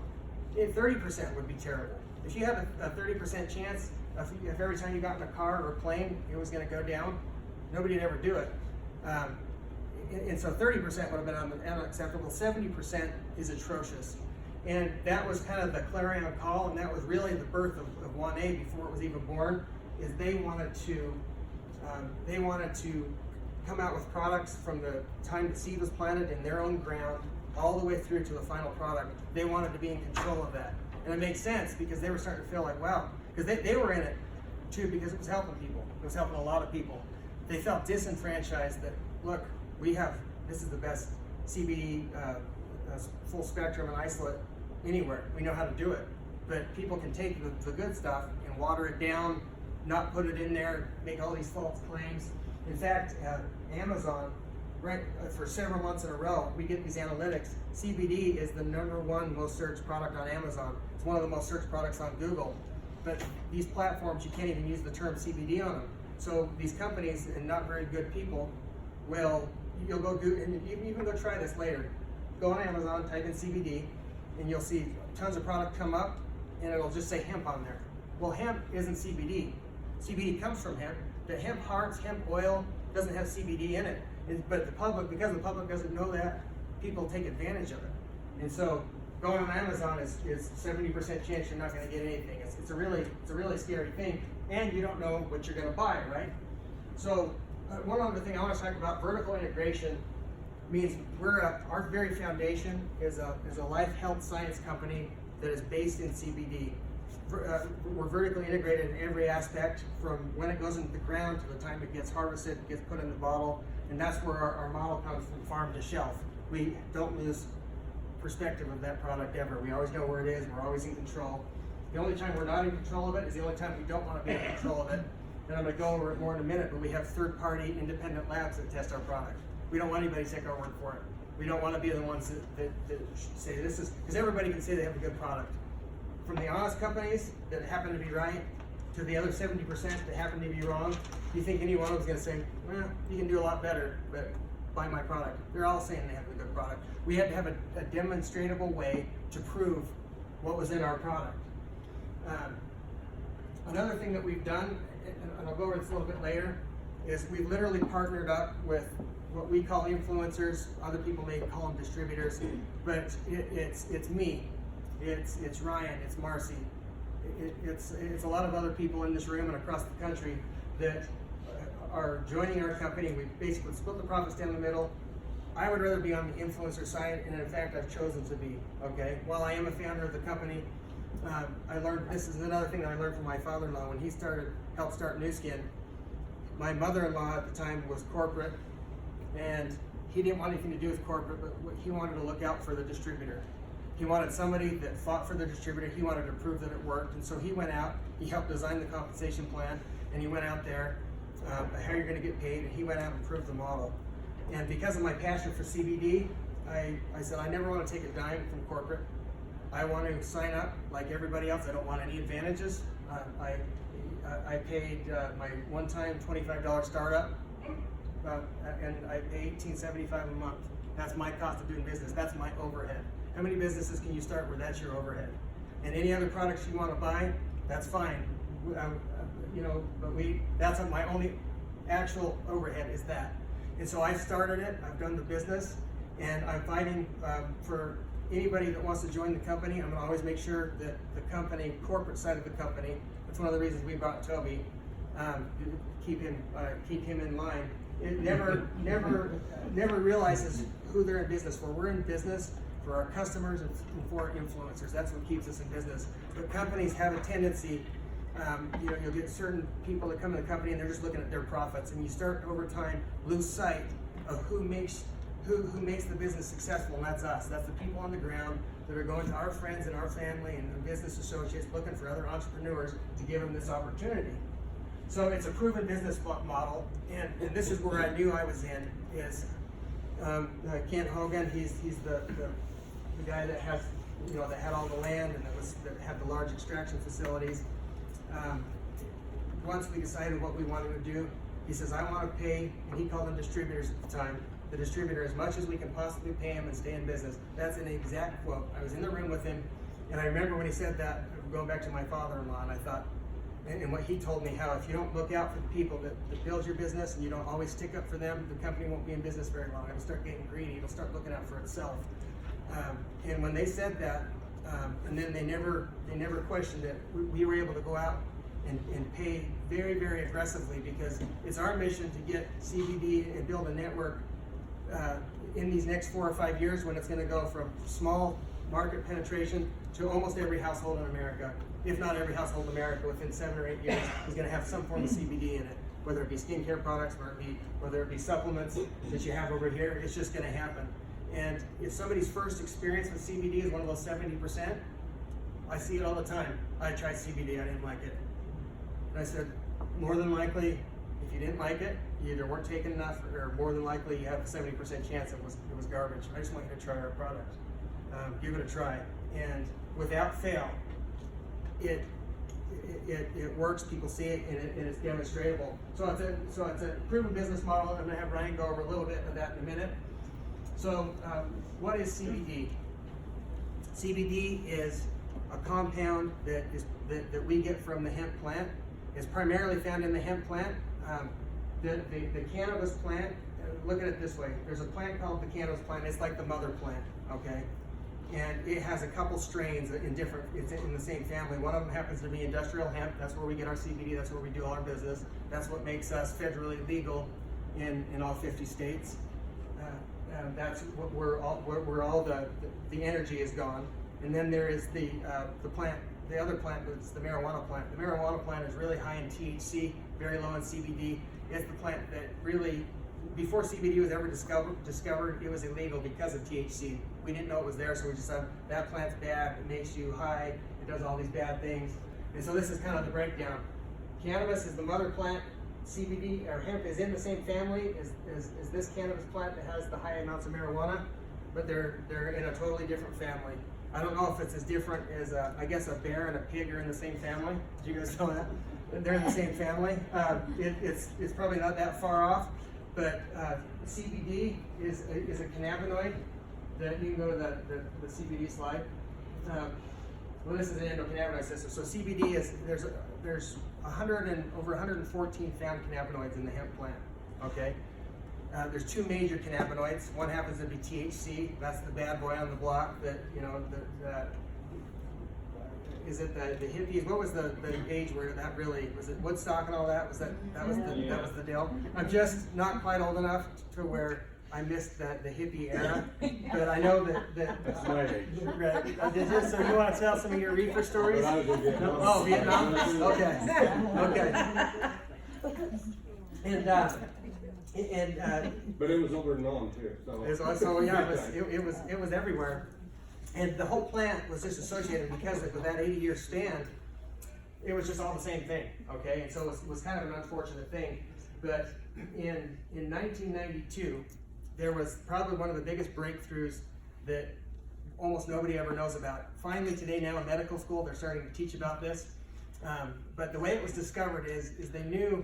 30% would be terrible. If you had a 30% chance, if every time you got in a car or a plane, it was going to go down, nobody would ever do it. And so 30% would have been unacceptable. 70% is atrocious. And that was kind of the clarion call, and that was really the birth of Wanae before it was even born, is they wanted to come out with products from the time the seed was planted in their own ground all the way through to the final product. They wanted to be in control of that. And it makes sense because they were starting to feel like, wow, because they were in it too because it was helping people. It was helping a lot of people. They felt disenfranchised that, look, this is the best CBD full spectrum and isolate anywhere. We know how to do it. But people can take the good stuff and water it down, not put it in there, make all these false claims. In fact, Amazon, right, for several months in a row, we get these analytics. CBD is the #1 most searched product on Amazon. It's one of the most searched products on Google. But these platforms, you can't even use the term CBD on them. So these companies and not very good people you'll go do, and you can go try this later. Go on Amazon, type in CBD, and you'll see tons of product come up, and it'll just say hemp on there. Well, hemp isn't CBD. CBD comes from hemp. The hemp hearts, hemp oil doesn't have CBD in it. But because the public doesn't know that, people take advantage of it. And so going on Amazon is 70% chance you're not going to get anything. It's a really scary thing, and you don't know what you're going to buy, right? So one other thing I want to talk about, vertical integration means our very foundation is a life health science company that is based in CBD. We're vertically integrated in every aspect, from when it goes into the ground to the time it gets harvested, gets put in the bottle, and that's where our model comes from farm to shelf. We don't lose perspective of that product ever. We always know where it is, we're always in control. The only time we're not in control of it is the only time we don't want to be in control of it. And I'm going to go over it more in a minute, but we have third-party independent labs that test our product. We don't want anybody to take our word for it. We don't want to be the ones that say this is, because everybody can say they have a good product. From the honest companies that happen to be right to the other 70% that happen to be wrong, do you think any one of them is going to say, well, you can do a lot better, but buy my product? They're all saying they have a good product. We had to have a demonstrable way to prove what was in our product. Another thing that we've done, and I'll go over this a little bit later, is we've literally partnered up with what we call influencers. Other people may call them distributors, but it's me, it's Ryan, it's Marcy, it's a lot of other people in this room and across the country that are joining our company. We basically split the profits down the middle. I would rather be on the influencer side, and in fact, I've chosen to be, okay? While I am a founder of the company, I learned, this is another thing that I learned from my father-in-law when he helped start New Skin. My mother-in-law at the time was corporate, and he didn't want anything to do with corporate, but he wanted to look out for the distributor. He wanted somebody that fought for the distributor. He wanted to prove that it worked, and so he went out, he helped design the compensation plan, and he went out there, how you're gonna get paid, and he went out and proved the model. And because of my passion for CBD, I said, I never want to take a dime from corporate. I want to sign up like everybody else. I don't want any advantages. I paid my one-time $25 startup, and I pay $18.75 a month. That's my cost of doing business. That's my overhead. How many businesses can you start where that's your overhead? And any other products you want to buy, that's fine. But that's my only actual overhead is that. And so I started it, I've done the business, and I'm fighting for anybody that wants to join the company. I'm gonna always make sure that the company, corporate side of the company, that's one of the reasons we brought Toby, keep him in line. It never realizes who they're in business for. We're in business for our customers and for our influencers. That's what keeps us in business. But companies have a tendency, you'll get certain people that come in the company and they're just looking at their profits, and you start over time lose sight of who makes the business successful, and that's us. That's the people on the ground that are going to our friends and our family and business associates looking for other entrepreneurs to give them this opportunity. So it's a proven business model, and this is where I knew I was in, is Kent Hogan. He's the guy that has, that had all the land and that had the large extraction facilities. Once we decided what we wanted to do, he says, I want to pay, and he called them distributors at the time, the distributor as much as we can possibly pay him and stay in business. That's an exact quote. I was in the room with him, and I remember when he said that, going back to my father-in-law, and I thought, and what he told me, how if you don't look out for the people that build your business and you don't always stick up for them, the company won't be in business very long. It'll start getting greedy. It'll start looking out for itself. And when they said that, and then they never questioned it, we were able to go out and pay very, very aggressively, because it's our mission to get CBD and build a network in these next 4 or 5 years, when it's going to go from small market penetration to almost every household in America. If not every household in America, within 7 or 8 years is going to have some form of CBD in it, whether it be skincare products, whether it be supplements that you have over here. It's just going to happen. And if somebody's first experience with CBD is one of those 70%, I see it all the time. I tried CBD, I didn't like it. And I said, more than likely, if you didn't like it, you either weren't taking enough, or more than likely you have a 70% chance it was garbage. I just want you to try our product. Give it a try. And without fail, it works. People see it, and it's demonstrable. So it's a proven business model. I'm going to have Ryan go over a little bit of that in a minute. So what is CBD? CBD is a compound that we get from the hemp plant. It's primarily found in the hemp plant. The cannabis plant, look at it this way. There's a plant called the cannabis plant. It's like the mother plant, okay? and it has a couple strains in different, it's in the same family. One of them happens to be industrial hemp. That's where we get our CBD. That's where we do all our business. That's what makes us federally legal in all 50 states. That's what where all the energy is gone. And then there is the plant. The other plant is the marijuana plant. The marijuana plant is really high in THC, very low in CBD. It's the plant that really, before CBD was ever discovered, it was illegal because of THC. We didn't know it was there, so we just said, that plant's bad, it makes you high, it does all these bad things. And so this is kind of the breakdown. Cannabis is the mother plant. CBD or hemp is in the same family as this cannabis plant that has the high amounts of marijuana, but they're in a totally different family. I don't know if it's as different as I guess a bear and a pig are in the same family. Did you guys know that? They're in the same family. It's probably not that far off, but CBD is a cannabinoid that you can go to the CBD slide. Well, this is an endocannabinoid system. So CBD is there's over 114 found cannabinoids in the hemp plant. Okay. There's two major cannabinoids. One happens to be THC. That's the bad boy on the block. That is it the hippies? What was the age where that really was it Woodstock and all that? Was that was the deal? I'm just not quite old enough to where I missed the hippie era, but I know that That's my age. right. Did you? So you want to tell some of your reefer stories? But I was in Vietnam. No? Oh, Vietnam. Okay. But it was over in Nam too. So Yeah, it was everywhere, and the whole plant was just associated because with that 80-year stand, it was just all the same thing. Okay, and so it was kind of an unfortunate thing, but in 1992. There was probably one of the biggest breakthroughs that almost nobody ever knows about. Finally today now in medical school, they're starting to teach about this. But the way it was discovered is they knew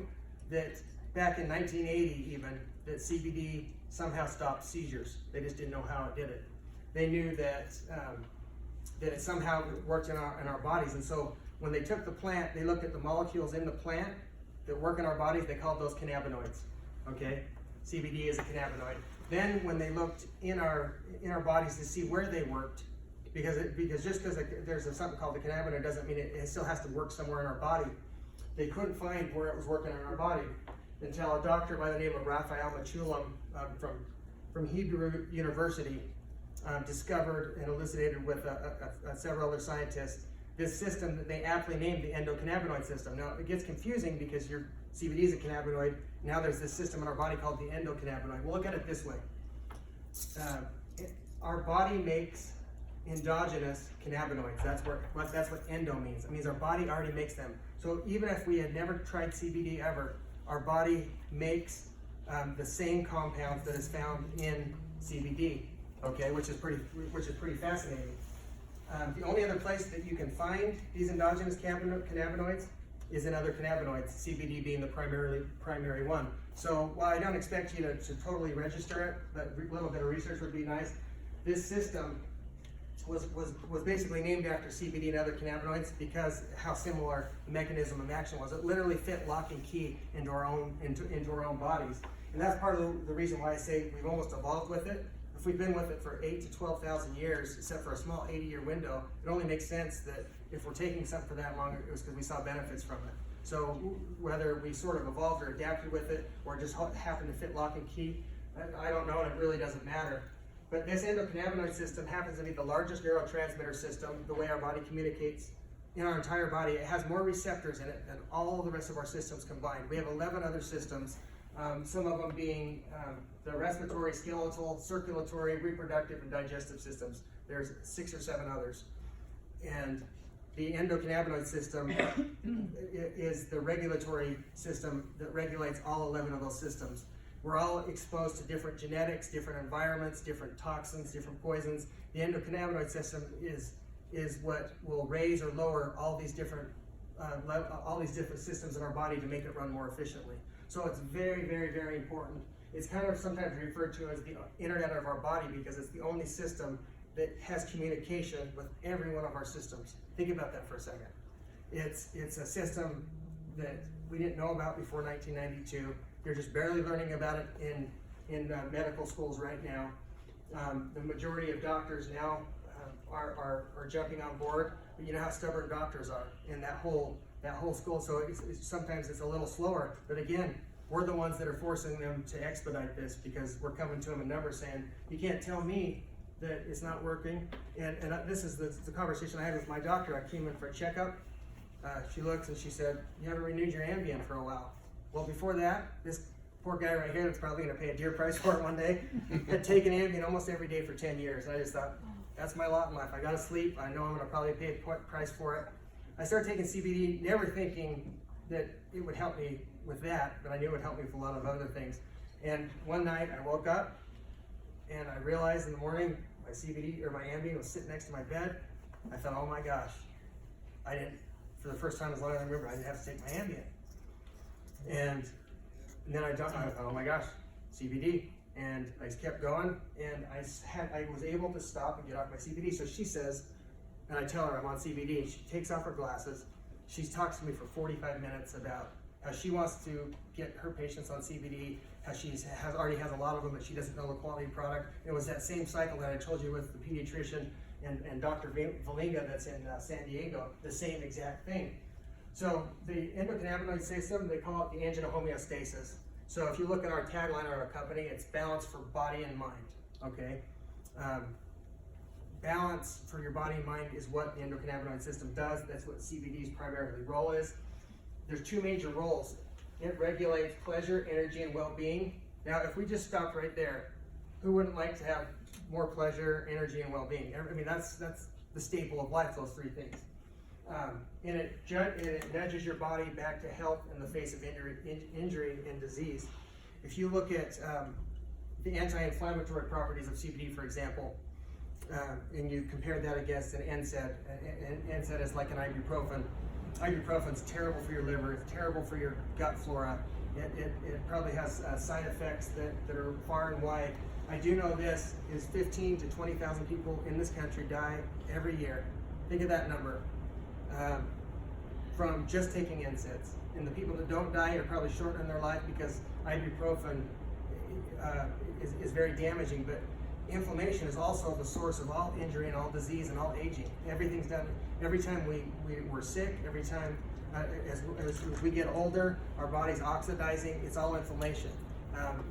that back in 1980 even, that CBD somehow stopped seizures. They just didn't know how it did it. They knew that it somehow worked in our bodies. And so when they took the plant, they looked at the molecules in the plant that work in our bodies, they called those cannabinoids. Okay? CBD is a cannabinoid. Then when they looked in our bodies to see where they worked, because just because there's something called the cannabinoid doesn't mean it still has to work somewhere in our body. They couldn't find where it was working in our body until a doctor by the name of Raphael Mechoulam from Hebrew University discovered and elucidated with several other scientists this system that they aptly named the endocannabinoid system. Now it gets confusing because your CBD is a cannabinoid. Now there's this system in our body called the endocannabinoid. We'll look at it this way. Our body makes endogenous cannabinoids. That's what endo means. It means our body already makes them. So even if we had never tried CBD ever, our body makes the same compounds that is found in CBD. Okay, which is pretty fascinating. The only other place that you can find these endogenous cannabinoids is in other cannabinoids, CBD being the primary one. So while I don't expect you to totally register it, but a little bit of research would be nice. This system was basically named after CBD and other cannabinoids because how similar the mechanism of action was. It literally fit lock and key into our own bodies, and that's part of the reason why I say we've almost evolved with it. If we've been with it for 8,000 to 12,000 years, except for a small 80-year window, it only makes sense that if we're taking something for that long, it was because we saw benefits from it. So whether we sort of evolved or adapted with it, or just happened to fit lock and key, I don't know, and it really doesn't matter. But this endocannabinoid system happens to be the largest neurotransmitter system, the way our body communicates in our entire body. It has more receptors in it than all the rest of our systems combined. We have 11 other systems, some of them being the respiratory, skeletal, circulatory, reproductive, and digestive systems. There's 6 or 7 others. And the endocannabinoid system is the regulatory system that regulates all 11 of those systems. We're all exposed to different genetics, different environments, different toxins, different poisons. The endocannabinoid system is what will raise or lower all these different systems in our body to make it run more efficiently. So it's very, very, very important. It's kind of sometimes referred to as the internet of our body because it's the only system that has communication with every one of our systems. Think about that for a second. It's a system that we didn't know about before 1992. You're just barely learning about it in medical schools right now. The majority of doctors now are jumping on board. But you know how stubborn doctors are in that whole school. So sometimes it's a little slower. But again, we're the ones that are forcing them to expedite this because we're coming to them in numbers saying, you can't tell me that it's not working. And this is the conversation I had with my doctor. I came in for a checkup. She looks and she said, you haven't renewed your Ambien for a while. Well, before that, this poor guy right here that's probably going to pay a dear price for it one day had taken Ambien almost every day for 10 years. And I just thought, that's my lot in life. I got to sleep. I know I'm going to probably pay a price for it. I started taking CBD, never thinking that it would help me with that, but I knew it would help me with a lot of other things. And one night I woke up and I realized in the morning my CBD or my Ambien was sitting next to my bed. I thought, oh my gosh, I didn't, for the first time as long as I remember, I didn't have to take my Ambien. And then I thought, oh my gosh, CBD. And I just kept going, and I was able to stop and get off my CBD. So she says, and I tell her I'm on CBD, and she takes off her glasses. She talks to me for 45 minutes about how she wants to get her patients on CBD, how she already has a lot of them, but she doesn't know the quality product. It was that same cycle that I told you with the pediatrician and Dr. Valinga that's in San Diego, the same exact thing. So the endocannabinoid system, they call it the engine of homeostasis. So if you look at our tagline of our company, it's balance for body and mind, okay? Balance for your body and mind is what the endocannabinoid system does. That's what CBD's primarily role is. There's two major roles. It regulates pleasure, energy, and well-being. Now, if we just stopped right there, who wouldn't like to have more pleasure, energy, and well-being? I mean, that's the staple of life, those three things. And it nudges your body back to health in the face of injury and disease. If you look at the anti-inflammatory properties of CBD, for example, and you compare that against an NSAID, NSAID is like an ibuprofen. Ibuprofen's terrible for your liver, it's terrible for your gut flora. It probably has side effects that are far and wide. I do know this is 15 to 20,000 people in this country die every year. Think of that number. From just taking NSAIDs. And the people that don't die are probably shortening their life because ibuprofen is very damaging, but inflammation is also the source of all injury and all disease and all aging. Everything's done, every time we're sick, every time as we get older, our body's oxidizing, it's all inflammation.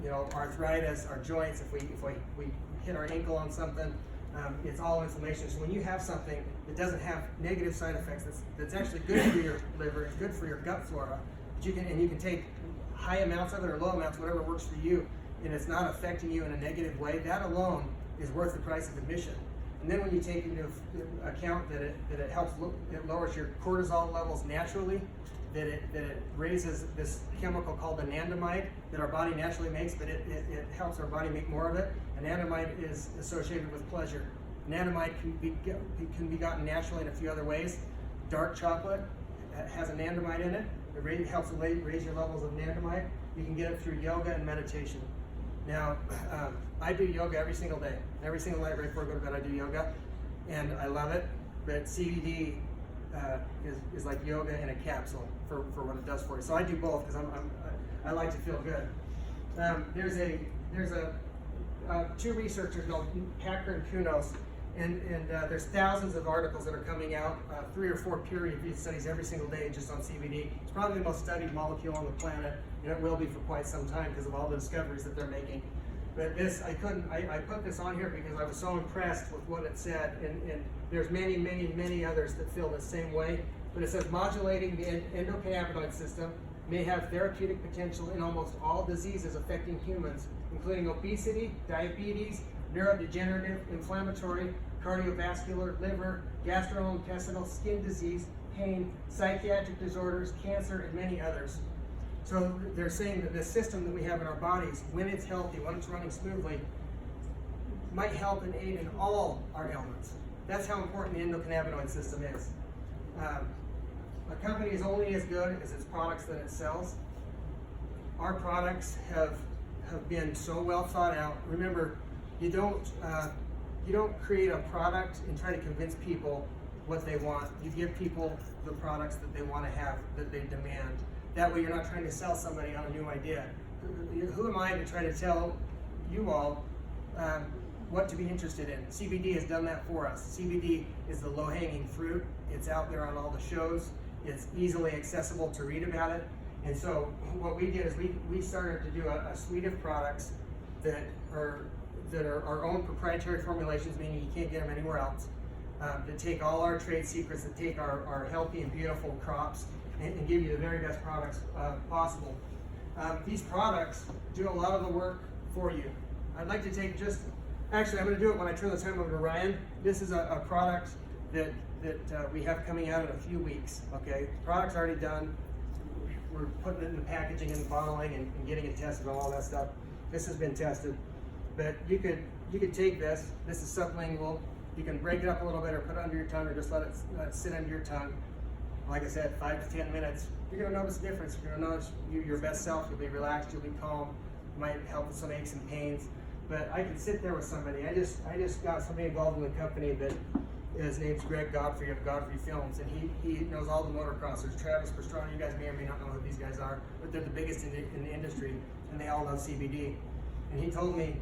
You know, arthritis, our joints, if we hit our ankle on something, it's all inflammation. So when you have something that doesn't have negative side effects, that's actually good for your liver, it's good for your gut flora, but you can take high amounts of it or low amounts, whatever works for you, and it's not affecting you in a negative way, that alone is worth the price of admission. And then when you take into account that it helps, it lowers your cortisol levels naturally, that it raises this chemical called anandamide that our body naturally makes, but it helps our body make more of it. Anandamide is associated with pleasure. Anandamide can be gotten naturally in a few other ways. Dark chocolate has anandamide in it. It helps raise your levels of anandamide. You can get it through yoga and meditation. Now, I do yoga every single day. Every single night right before I go to bed, I do yoga, and I love it. But CBD is like yoga in a capsule for what it does for you. So I do both because I like to feel good. There's two researchers called Packer and Kunos, and there's thousands of articles that are coming out, 3 or 4 peer-reviewed studies every single day just on CBD. It's probably the most studied molecule on the planet, and it will be for quite some time because of all the discoveries that they're making. But this, I put this on here because I was so impressed with what it said, and there's many, many, many others that feel the same way. But it says modulating the endocannabinoid system may have therapeutic potential in almost all diseases affecting humans, including obesity, diabetes, neurodegenerative, inflammatory, cardiovascular, liver, gastrointestinal, skin disease, pain, psychiatric disorders, cancer, and many others. So they're saying that the system that we have in our bodies, when it's healthy, when it's running smoothly, might help and aid in all our ailments. That's how important the endocannabinoid system is. A company is only as good as its products that it sells. Our products have been so well thought out. Remember, you don't create a product and try to convince people what they want. You give people the products that they want to have, that they demand. That way you're not trying to sell somebody on a new idea. Who am I to try to tell you all what to be interested in. CBD has done that for us. CBD is the low-hanging fruit. It's out there on all the shows. It's easily accessible to read about it. And so what we did is we started to do a suite of products that are our own proprietary formulations, meaning you can't get them anywhere else, that take all our trade secrets, that take our healthy and beautiful crops and give you the very best products possible. These products do a lot of the work for you. I'd like to take actually I'm going to do it when I turn the time over to Ryan. This is a product that we have coming out in a few weeks, okay? The product's already done. We're putting it in the packaging and bottling and getting it tested and all that stuff. This has been tested, but you could take this. This is sublingual. You can break it up a little bit or put it under your tongue or just let it sit under your tongue. Like I said, 5 to 10 minutes. You're gonna notice a difference. You're gonna notice your best self. You'll be relaxed. You'll be calm. It might help with some aches and pains. But I can sit there with somebody. I just got somebody involved in the company that his name's Greg Godfrey of Godfrey Films, and he knows all the motocrossers. Travis Pastrana, you guys may or may not know who these guys are, but they're the biggest in the industry, and they all love CBD. And he told me,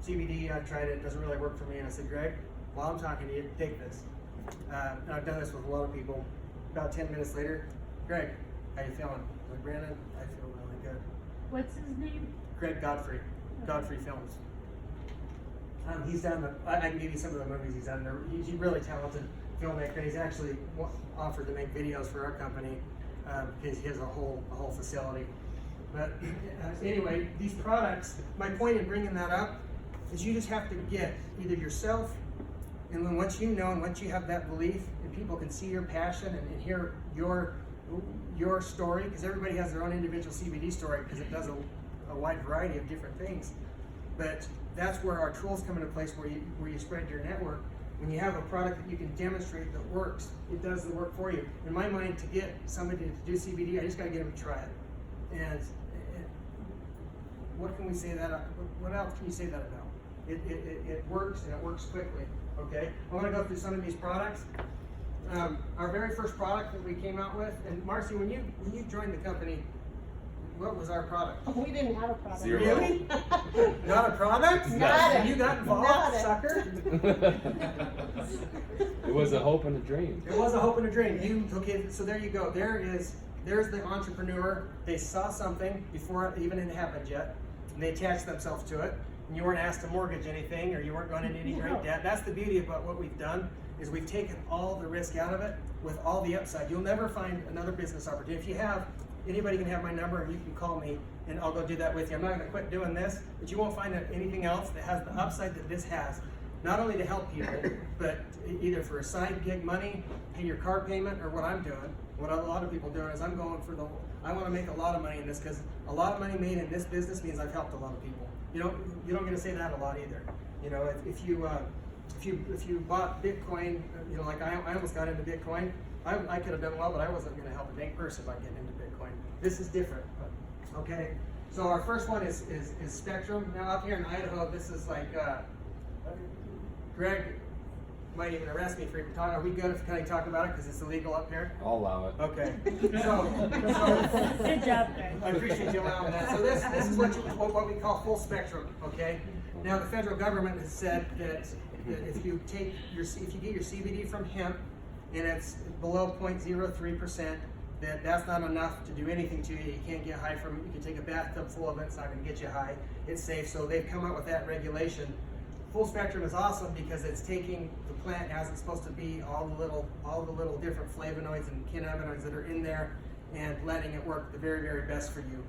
CBD, I've tried it doesn't really work for me. And I said, Greg, while I'm talking to you, take this. And I've done this with a lot of people. About 10 minutes later, Greg, how you feeling? I said, Brandon, I feel really good. What's his name? Greg Godfrey, Godfrey Films. He's done I can give you some of the movies he's done. He's a really talented filmmaker. He's actually offered to make videos for our company because he has a whole facility. But anyway, these products, my point in bringing that up is you just have to get either yourself, and then once you know and once you have that belief and people can see your passion and hear your story, because everybody has their own individual CBD story because it does a wide variety of different things. But that's where our tools come into place, where you spread your network. When you have a product that you can demonstrate that works, it does the work for you. In my mind, to get somebody to do CBD, I just got to get them to try it. And what can we say that? What else can you say that about? It works, and it works quickly. Okay, I want to go through some of these products. Our very first product that we came out with, and Marcy, when you joined the company, what was our product? We didn't have a product. Zero. Really? Not a product? Nada. You got involved, Nada. sucker? It was a hope and a dream. It was a hope and a dream. Okay, so there you go. There's the entrepreneur. They saw something before it even had happened yet, and they attached themselves to it. And you weren't asked to mortgage anything, or you weren't going into any great debt. That's the beauty about what we've done, is we've taken all the risk out of it with all the upside. You'll never find another business opportunity. If you have, anybody can have my number and you can call me and I'll go do that with you. I'm not gonna quit doing this, but you won't find anything else that has the upside that this has. Not only to help people, but either for a side gig money, pay your car payment, or what I'm doing. What a lot of people are doing is I'm going for I wanna make a lot of money in this, because a lot of money made in this business means I've helped a lot of people. You don't get to say that a lot either. You know, if you bought Bitcoin, you know, like I almost got into Bitcoin. I could have done well, but I wasn't going to help a big person by getting into Bitcoin. This is different. Okay, so our first one is Spectrum. Now up here in Idaho, this is like Greg might even arrest me for even talking. Are we good if I talk about it because it's illegal up here? I'll allow it. Okay. So Good job, Greg. I appreciate you allowing that. So this is what we call full spectrum. Okay. Now the federal government has said that if you get your CBD from hemp and it's below 0.03%, that's not enough to do anything to you. You can't get high from it. You can take a bathtub full of it. It's not going to get you high. It's safe. So they've come up with that regulation. Full spectrum is awesome because it's taking the plant as it's supposed to be, all the little different flavonoids and cannabinoids that are in there, and letting it work the very, very best for you.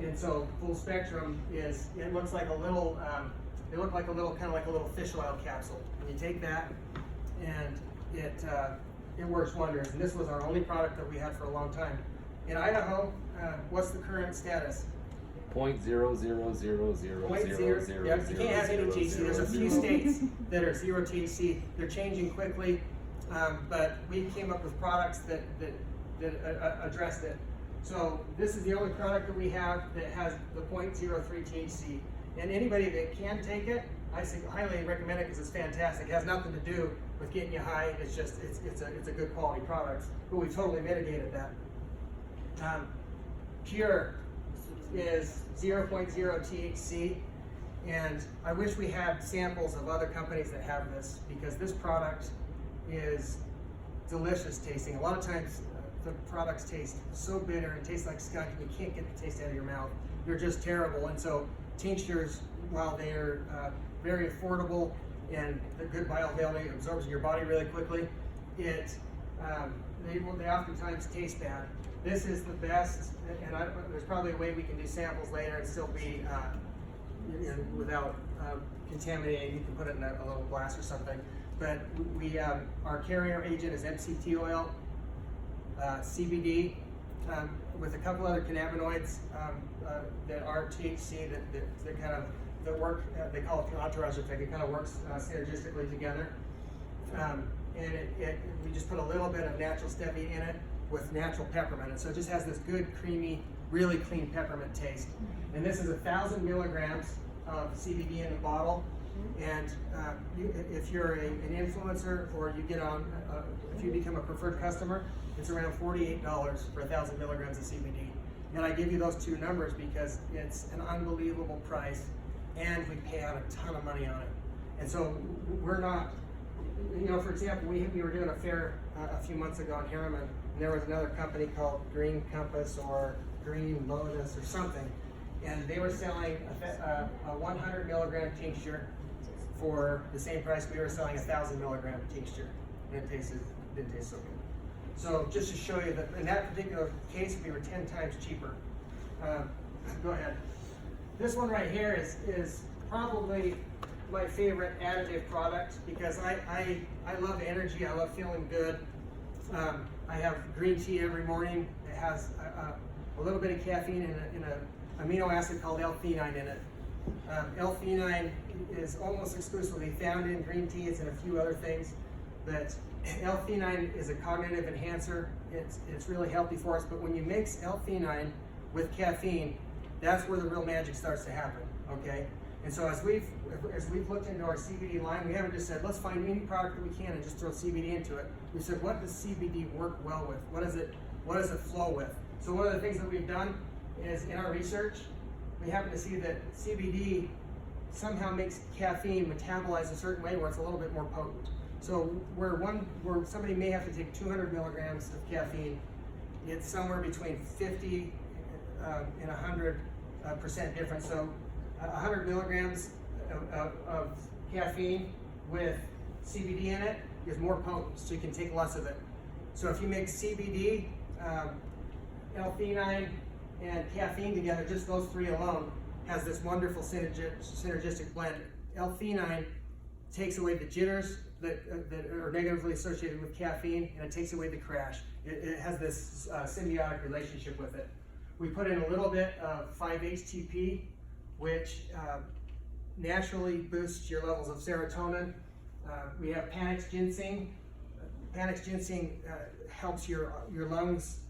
And so full spectrum it looks like a little kind of like a little fish oil capsule. And you take that, and it works wonders. And this was our only product that we had for a long time. In Idaho, what's the current status? 0.0000000. Yep, you can't have any THC. There's a few states that are zero THC. They're changing quickly, but we came up with products that addressed it. So this is the only product that we have that has the 0.03 THC. And anybody that can take it, I highly recommend it because it's fantastic. It has nothing to do with getting you high. It's just it's a good quality product. But we've totally mitigated that. Pure is 0.0 THC, And I wish we had samples of other companies that have this, because this product is delicious tasting. A lot of times the products taste so bitter and taste like skunk, and you can't get the taste out of your mouth. They're just terrible. And so tinctures, while they're very affordable and they're good bioavailability, absorbs in your body really quickly, they oftentimes taste bad. This is the best, and there's probably a way we can do samples later and still be without contaminating. You can put it in a little glass or something. But our carrier agent is MCT oil, CBD, with a couple other cannabinoids that are THC that work. They call it the entourage effect. It kind of works synergistically together. And we just put a little bit of natural stevia in it with natural peppermint, and so it just has this good, creamy, really clean peppermint taste. And this is 1,000 milligrams of CBD in a bottle. And if you're an influencer, or you get on, if you become a preferred customer, it's around $48 for 1,000 milligrams of CBD. And I give you those two numbers because it's an unbelievable price, and we pay out a ton of money on it. And so we're not, for example, we were doing a fair a few months ago in Harriman, and there was another company called Green Compass or Green Lotus or something, and they were selling a 100 milligram tincture for the same price we were selling 1,000 milligram tincture, and it didn't taste so good. So just to show you that in that particular case, we were 10 times cheaper. Go ahead. This one right here is probably my favorite additive product, because I love energy. I love feeling good. I have green tea every morning. It has a little bit of caffeine in an amino acid called L-theanine in it. L-theanine is almost exclusively found in green tea. It's in a few other things, but L-theanine is a cognitive enhancer. It's really healthy for us. But when you mix L-theanine with caffeine, that's where the real magic starts to happen. Okay. And so as we've looked into our CBD line, we haven't just said, let's find any product that we can and just throw CBD into it. We said, what does CBD work well with? What does it flow with? So one of the things that we've done is, in our research, we happen to see that CBD somehow makes caffeine metabolize a certain way where it's a little bit more potent. So where somebody may have to take 200 milligrams of caffeine, it's somewhere between 50 and 100% difference. So 100 milligrams of caffeine with CBD in it is more potent, so you can take less of it. So if you make CBD, L-theanine, and caffeine together, just those three alone, has this wonderful synergistic blend. L-theanine takes away the jitters that are negatively associated with caffeine, and it takes away the crash. It has this symbiotic relationship with it. We put in a little bit of 5-HTP, which naturally boosts your levels of serotonin. We have Panax ginseng. Panax ginseng helps your lungs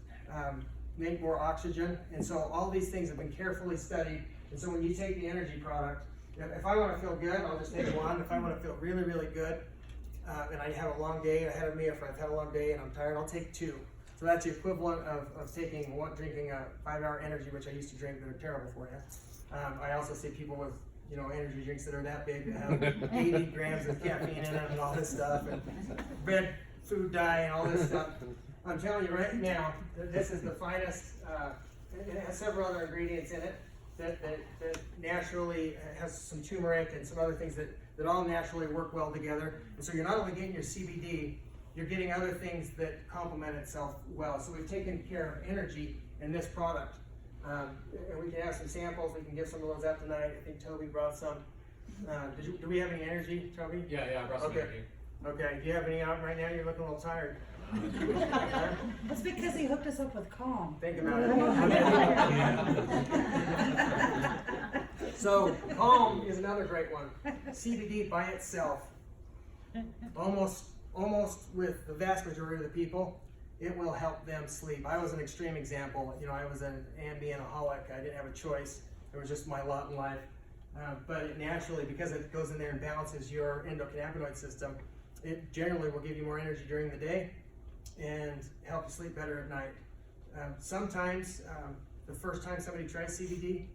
make more oxygen, and so all these things have been carefully studied. And so when you take the energy product, if I want to feel good, I'll just take one. If I want to feel really, really good, and I have a long day ahead of me, if I've had a long day and I'm tired, I'll take two. So that's the equivalent of drinking a 5-hour energy, which I used to drink, that are terrible for you. I also see people with energy drinks that are that big, that have 80 grams of caffeine in it and all this stuff, and red food dye and all this stuff. I'm telling you right now, this is the finest. It has several other ingredients in it that naturally has some turmeric and some other things that all naturally work well together. And so you're not only getting your CBD, you're getting other things that complement itself well. So we've taken care of energy in this product. And we can have some samples. We can give some of those out tonight. I think Toby brought some. Do we have any energy, Toby? Yeah, I brought some energy. Okay. Do you have any out right now? You're looking a little tired. That's because he hooked us up with Calm. Think about it. So Calm is another great one. CBD by itself, almost with the vast majority of the people, it will help them sleep. I was an extreme example. I was an Ambien-aholic. I didn't have a choice. It was just my lot in life. But it naturally, because it goes in there and balances your endocannabinoid system, it generally will give you more energy during the day and help you sleep better at night. Sometimes, the first time somebody tries CBD,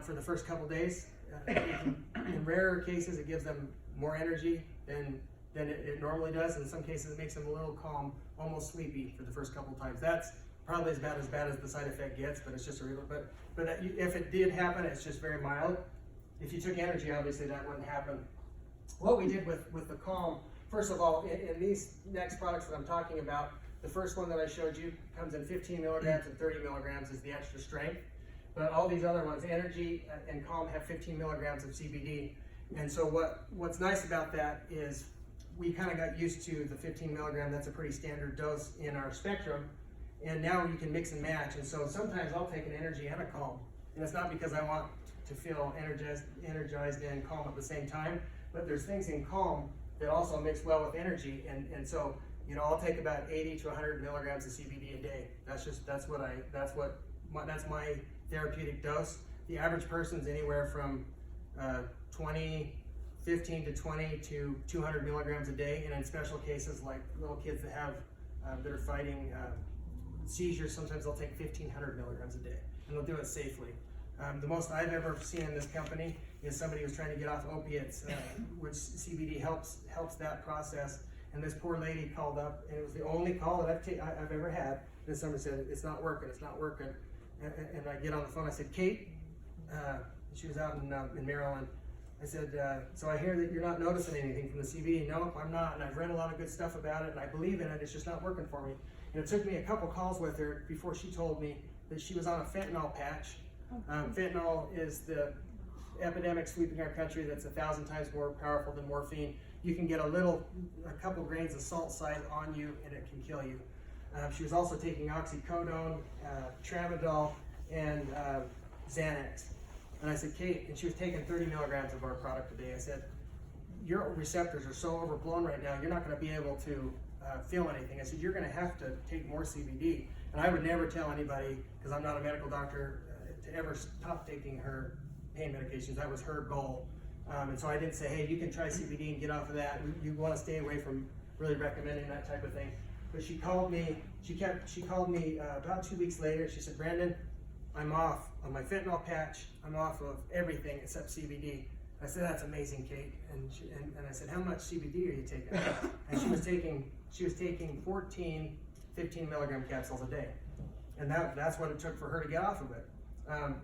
for the first couple days, in rarer cases, it gives them more energy than it normally does. In some cases, it makes them a little calm, almost sleepy for the first couple times. That's probably as bad as the side effect gets, but it's just a real, but if it did happen, it's just very mild. If you took energy, obviously that wouldn't happen. What we did with the calm, first of all, in these next products that I'm talking about, the first one that I showed you comes in 15 milligrams and 30 milligrams is the extra strength. But all these other ones, energy and calm, have 15 milligrams of CBD. And so what's nice about that is we kind of got used to the 15 milligram. That's a pretty standard dose in our spectrum. And now you can mix and match. And so sometimes I'll take an energy and a calm. And it's not because I want to feel energized and calm at the same time, but there's things in calm that also mix well with energy. And so, you know, I'll take about 80 to 100 milligrams of CBD a day. That's my therapeutic dose. The average person's anywhere from 15 to 20 to 200 milligrams a day. And in special cases like little kids that have that are fighting seizures, sometimes they'll take 1,500 milligrams a day, and they'll do it safely. The most I've ever seen in this company is somebody who's trying to get off opiates, which CBD helps that process. And this poor lady called up, and it was the only call that I've ever had. And somebody said, it's not working. And I get on the phone, I said, Kate, she was out in Maryland. I said, so I hear that you're not noticing anything from the CBD. No, I'm not, and I've read a lot of good stuff about it, and I believe in it, it's just not working for me. And it took me a couple calls with her before she told me that she was on a fentanyl patch. Fentanyl is the epidemic sweeping our country that's 1,000 times more powerful than morphine. You can get a couple grains of salt size on you and it can kill you. She was also taking oxycodone, tramadol, and Xanax. And I said, Kate, and she was taking 30 milligrams of our product a day. I said, your receptors are so overblown right now, you're not going to be able to feel anything. I said, you're going to have to take more CBD. And I would never tell anybody, because I'm not a medical doctor, to ever stop taking her pain medications. That was her goal. And so I didn't say, hey, you can try CBD and get off of that. You want to stay away from really recommending that type of thing. But she called me, she called me about 2 weeks later. She said, Brandon, I'm off on my fentanyl patch. I'm off of everything except CBD. I said, that's amazing, Kate. And I said, how much CBD are you taking? And she was taking 14, 15 milligram capsules a day. And that's what it took for her to get off of it.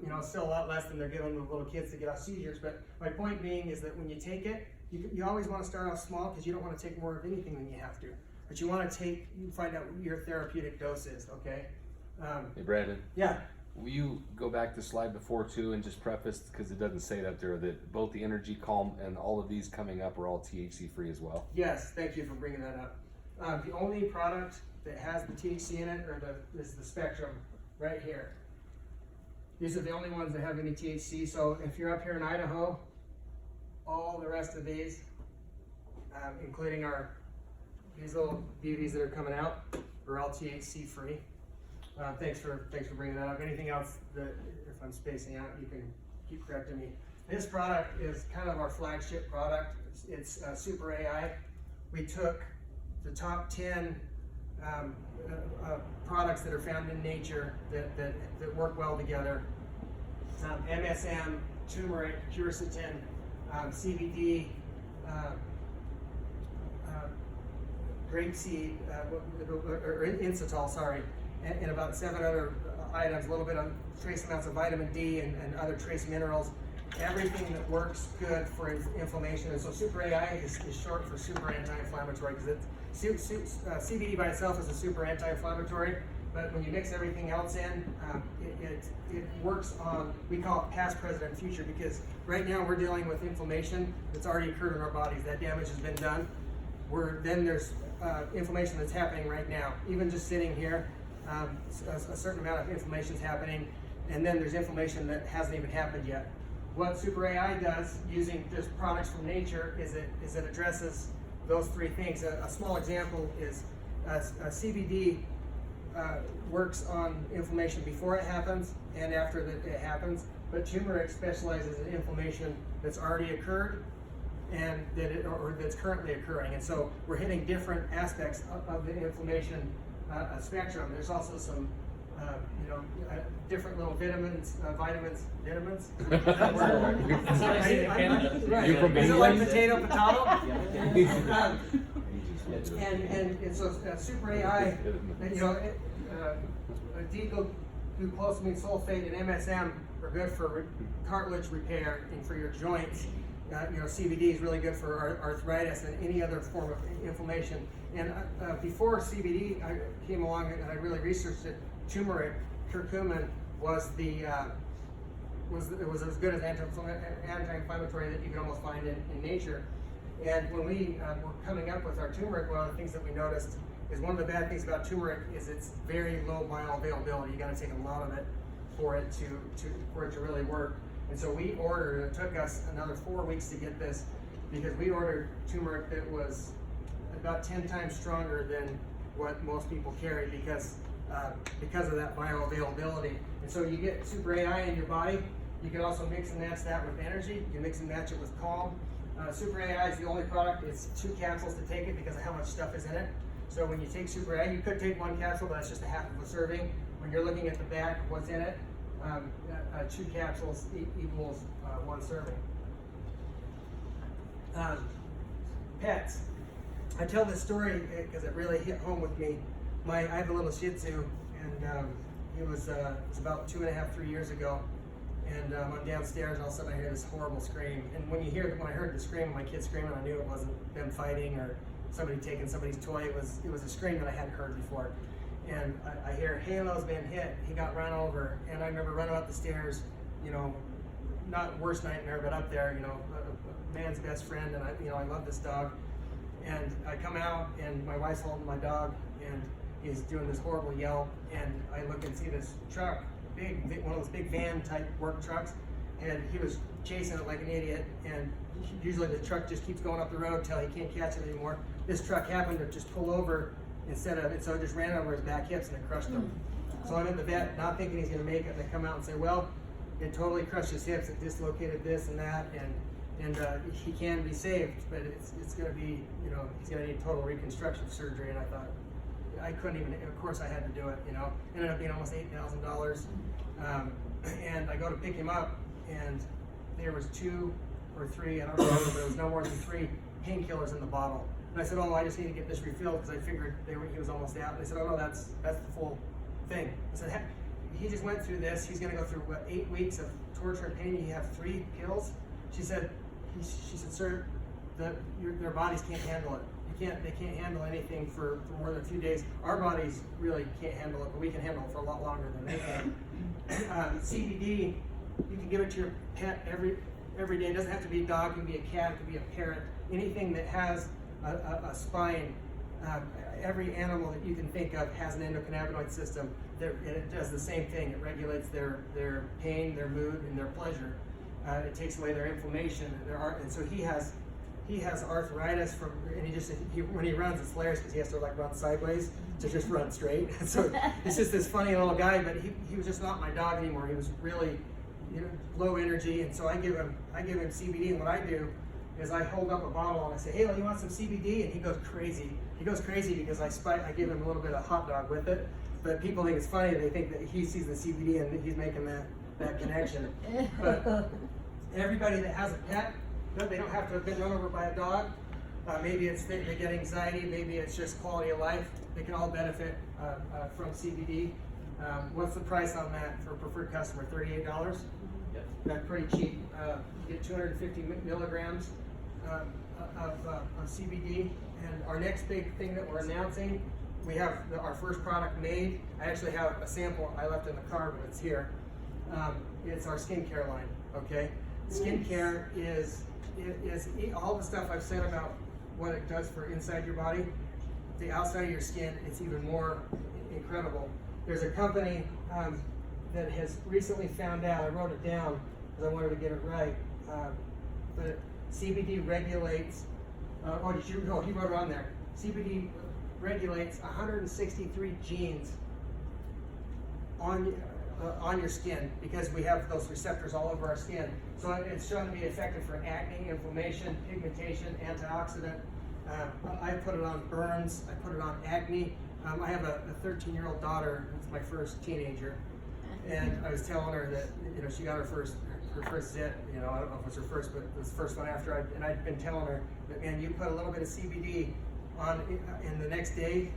You know, still a lot less than they're giving the little kids to get off seizures. But my point being is that when you take it, you always want to start off small because you don't want to take more of anything than you have to. But you want to find out what your therapeutic dose is, okay? Hey, Brandon. Yeah. Will you go back to slide before too and just preface, because it doesn't say it up there, that both the energy, calm, and all of these coming up are all THC free as well? Yes, thank you for bringing that up. The only product that has the THC in it is the Spectrum right here. These are the only ones that have any THC. So if you're up here in Idaho, all the rest of these, including these little beauties that are coming out, are all THC free. Thanks for bringing that up. Anything else that, if I'm spacing out, you can keep correcting me. This product is kind of our flagship product. It's Super AI. We took the top 10 products that are found in nature that work well together. MSM, turmeric, quercetin, CBD, grapeseed, or inositol, sorry, and about 7 other items, a little bit of trace amounts of vitamin D and other trace minerals. Everything that works good for inflammation. And so Super AI is short for super anti-inflammatory, because CBD by itself is a super anti-inflammatory, but when you mix everything else in, it works on, we call it past, present, and future, because right now we're dealing with inflammation that's already occurred in our bodies. That damage has been done. Then there's inflammation that's happening right now. Even just sitting here, a certain amount of inflammation is happening, and then there's inflammation that hasn't even happened yet. What Super AI does, using just products from nature, is it addresses those three things. A small example is CBD works on inflammation before it happens and after it happens, but turmeric specializes in inflammation that's already occurred and that's currently occurring. And so we're hitting different aspects of the inflammation spectrum. There's also some you know, different little vitamins. Vitamins. That's what I say in Canada. Right. You're from Is it like England? potato? Yeah. And so Super AI, you know, D-glucosamine sulfate and MSM are good for cartilage repair and for your joints. You know, CBD is really good for arthritis and any other form of inflammation. And before CBD came along and I really researched it, turmeric, curcumin was as good as anti-inflammatory that you can almost find in nature. And when we were coming up with our turmeric, one of the things that we noticed is one of the bad things about turmeric is it's very low bioavailability. You got to take a lot of it for it to really work. And so we ordered. It took us another 4 weeks to get this because we ordered turmeric that was about 10 times stronger than what most people carry because of that bioavailability. And so you get Super AI in your body. You can also mix and match that with energy. You can mix and match it with calm. Super AI is the only product. It's 2 capsules to take it because of how much stuff is in it. So when you take Super AI, you could take 1 capsule, but that's just a half of a serving. When you're looking at the back of what's in it, 2 capsules equals 1 serving. Pets. I tell this story because it really hit home with me. I have a little Shih Tzu, and it was about 2.5, 3 years ago. And I'm downstairs, and all of a sudden I hear this horrible scream. And when I heard the scream, my kid screaming, I knew it wasn't them fighting or somebody taking somebody's toy. It was a scream that I hadn't heard before. And I hear, Halo's been hit. He got run over. And I remember running up the stairs, you know, not worst nightmare, but up there, you know, a man's best friend. And I love this dog. And I come out, and my wife's holding my dog, and he's doing this horrible yelp. And I look and see this truck. One of those big van type work trucks, and he was chasing it like an idiot, and usually the truck just keeps going up the road till he can't catch it anymore. This truck happened to just pull over so it just ran over his back hips and it crushed him. So I'm at the vet not thinking he's gonna make it, and they come out and say, well, it totally crushed his hips, it dislocated this and that, and he can be saved, but it's gonna be, you know, he's gonna need total reconstruction surgery. And I thought, I couldn't even, of course I had to do it, you know. Ended up being almost $8,000. And I go to pick him up, and there was 2 or 3, I don't remember, but it was no more than 3 painkillers in the bottle. And I said, oh, I just need to get this refilled because I figured he was almost out. And they said, oh no, that's the full thing. I said, he just went through this. He's gonna go through 8 weeks of torture and pain. You have 3 pills. She said, sir, their bodies can't handle it. They can't handle anything for more than a few days. Our bodies really can't handle it, but we can handle it for a lot longer than they can. CBD, you can give it to your pet every day. It doesn't have to be a dog, it can be a cat, it can be a parrot. Anything that has a spine, every animal that you can think of has an endocannabinoid system. And it does the same thing. It regulates their pain, their mood, and their pleasure. It takes away their inflammation. And so he has arthritis and when he runs, it's hilarious because he has to like run sideways to just run straight. So he's just this funny little guy, but he was just not my dog anymore. He was really, you know, low energy, and so I give him CBD. And what I do is I hold up a bottle and I say, hey, you want some CBD? And he goes crazy. He goes crazy because I give him a little bit of hot dog with it. But people think it's funny. They think that he sees the CBD and he's making that connection. But everybody that has a pet, they don't have to have been run over by a dog. Maybe it's they get anxiety. Maybe it's just quality of life. They can all benefit from CBD. What's the price on that for a preferred customer? $38? Yep. That's pretty cheap. You get 250 milligrams of CBD. And our next big thing that we're announcing, we have our first product made. I actually have a sample I left in the car, but it's here. It's our skincare line. Okay, skincare is all the stuff I've said about what it does for inside your body. The outside of your skin, it's even more incredible. There's a company that has recently found out. I wrote it down because I wanted to get it right. But CBD regulates. He wrote it on there. CBD regulates 163 genes on your skin because we have those receptors all over our skin. So it's shown to be effective for acne, inflammation, pigmentation, antioxidant. I put it on burns. I put it on acne. I have a 13-year-old daughter who's my first teenager, and I was telling her that, you know, she got her first zit, you know, I don't know if it was her first, but it was the first one after and I'd been telling her that, man, you put a little bit of CBD on, and the next day,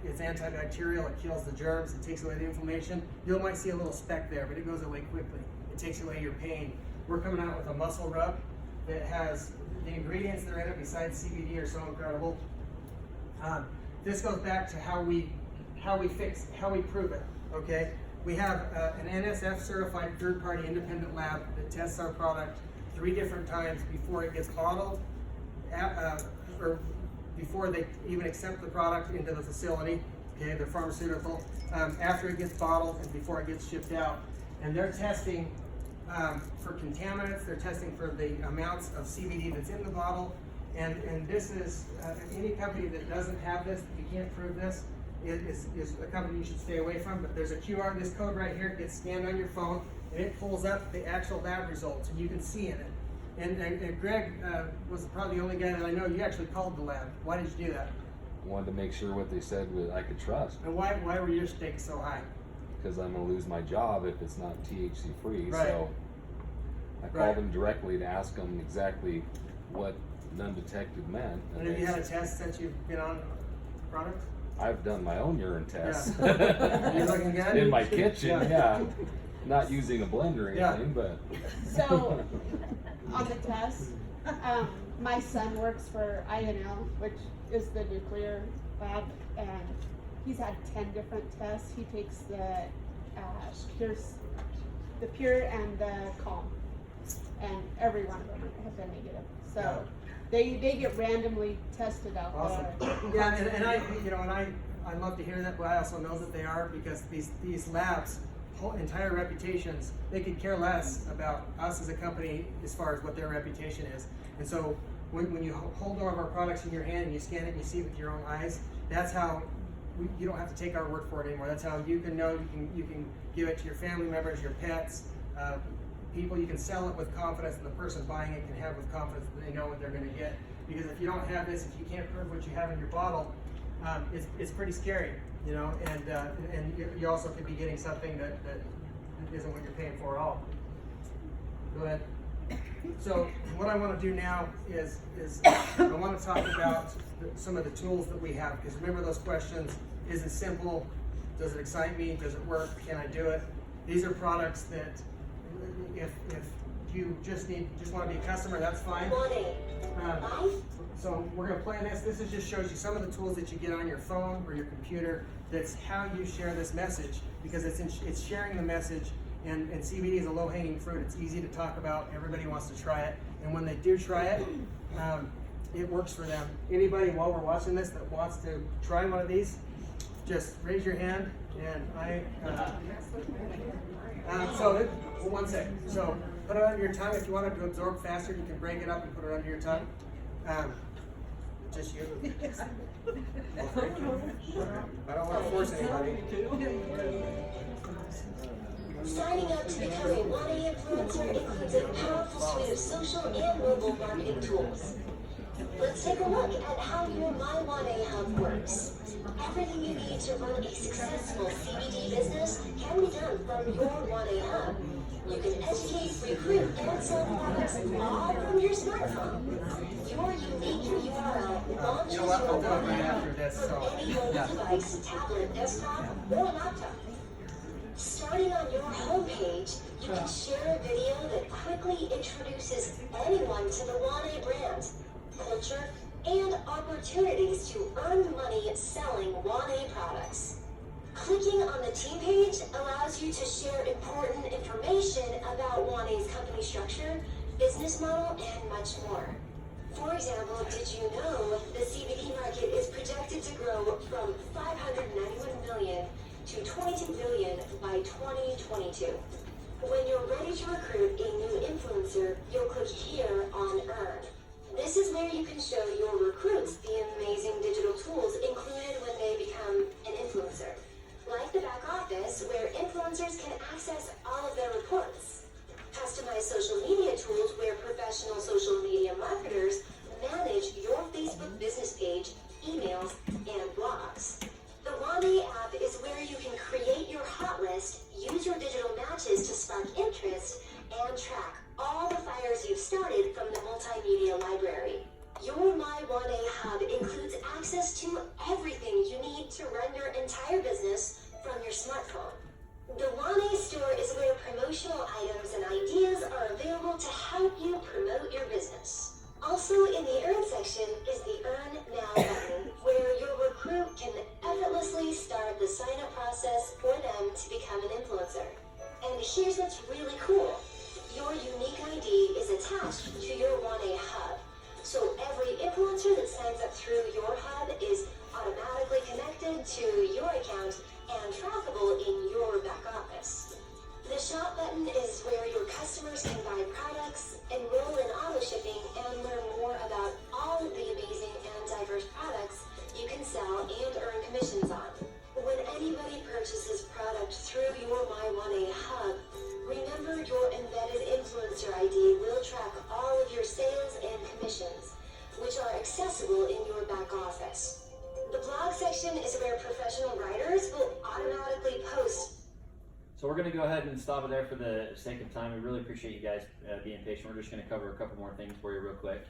it's antibacterial, it kills the germs, it takes away the inflammation. You might see a little speck there, but it goes away quickly. It takes away your pain. We're coming out with a muscle rub that has the ingredients that are in it besides CBD are so incredible. This goes back to how we prove it, okay? We have an NSF certified third-party independent lab that tests our product 3 different times before it gets bottled, or before they even accept the product into the facility, okay, they're pharmaceutical, after it gets bottled and before it gets shipped out. And they're testing for contaminants, they're testing for the amounts of CBD that's in the bottle, and this is, any company that doesn't have this, if you can't prove this, is a company you should stay away from. But there's a QR, this code right here, it gets scanned on your phone, and it pulls up the actual lab results, and you can see in it. And Greg was probably the only guy that I know, you actually called the lab. Why did you do that? I wanted to make sure what they said I could trust. And why were your stakes so high? Because I'm going to lose my job if it's not THC free. Right. So I called them directly to ask them exactly what undetected meant. And have you had a test since you've been on the product? I've done my own urine tests. Yeah. You're looking good? In my kitchen, Yeah. yeah. Not using a blender or anything, but. So, on the test, my son works for INL, which is the nuclear lab, and he's had 10 different tests. He takes the pure and the calm, and every one of them have been negative. So they get randomly tested out Awesome. there. Yeah, and I love to hear that, but I also know that they are, because these labs, whole entire reputations, they could care less about us as a company as far as what their reputation is. And so when you hold one of our products in your hand and you scan it and you see it with your own eyes, that's how you don't have to take our word for it anymore. That's how you can know, you can give it to your family members, your pets, people. You can sell it with confidence, and the person buying it can have with confidence that they know what they're going to get. Because if you don't have this, if you can't prove what you have in your bottle, it's pretty scary, you know. And you also could be getting something that isn't what you're paying for at all. Go ahead. So what I want to do now is I want to talk about some of the tools that we have. Because remember those questions: is it simple? Does it excite me? Does it work? Can I do it? These are products that, if you just want to be a customer, that's fine. So we're going to play this. This just shows you some of the tools that you get on your phone or your computer. That's how you share this message, because it's sharing the message. And CBD is a low-hanging fruit. It's easy to talk about. Everybody wants to try it. And when they do try it, it works for them. Anybody, while we're watching this, that wants to try one of these, just raise your hand. And one second. So put it under your tongue. If you want it to absorb faster, you can break it up and put it under your tongue. Just you. I don't want to force anybody. Signing up to become a Wanae influencer includes a powerful suite of social and mobile marketing tools. Let's take a look at how your My Wanae Hub works. Everything you need to run a successful CBD business can be done from your Wanae Hub. You can educate, recruit, and sell products all from your smartphone. Your unique URL launches your website from any mobile device, tablet, desktop, or laptop. Starting on your homepage, you can share a video that quickly introduces anyone to the Wanae brand, culture, and opportunities to earn money selling Wanae products. Clicking on the team page allows you to share important information about Wanae's company structure, business model, and much more. For example, did you know the CBD market is projected to grow from $591 million to $22 billion by 2022. When you're ready to recruit a new influencer, you'll click here on Earn. This is where you can show your recruits the amazing digital tools included when they become an influencer. Like the back office, where influencers can access all of their reports. Customized social media tools where professional social media marketers manage your Facebook business page, emails, and blogs. The become an influencer. And here's what's really cool. Your unique ID is attached to your Wanae hub. So every influencer that signs up through your hub is automatically connected to your account and trackable in your back office. The shop button is where your customers can buy products, enroll in auto shipping, and learn more about all of the amazing and diverse products you can sell and earn commissions on. When anybody purchases product through your My Wanae hub, remember your embedded influencer ID will track all of your sales and commissions, which are accessible in your back office. The blog section is where professional writers will automatically post. So we're going to go ahead and stop it there for the sake of time. We really appreciate you guys being patient. We're just going to cover a couple more things for you real quick.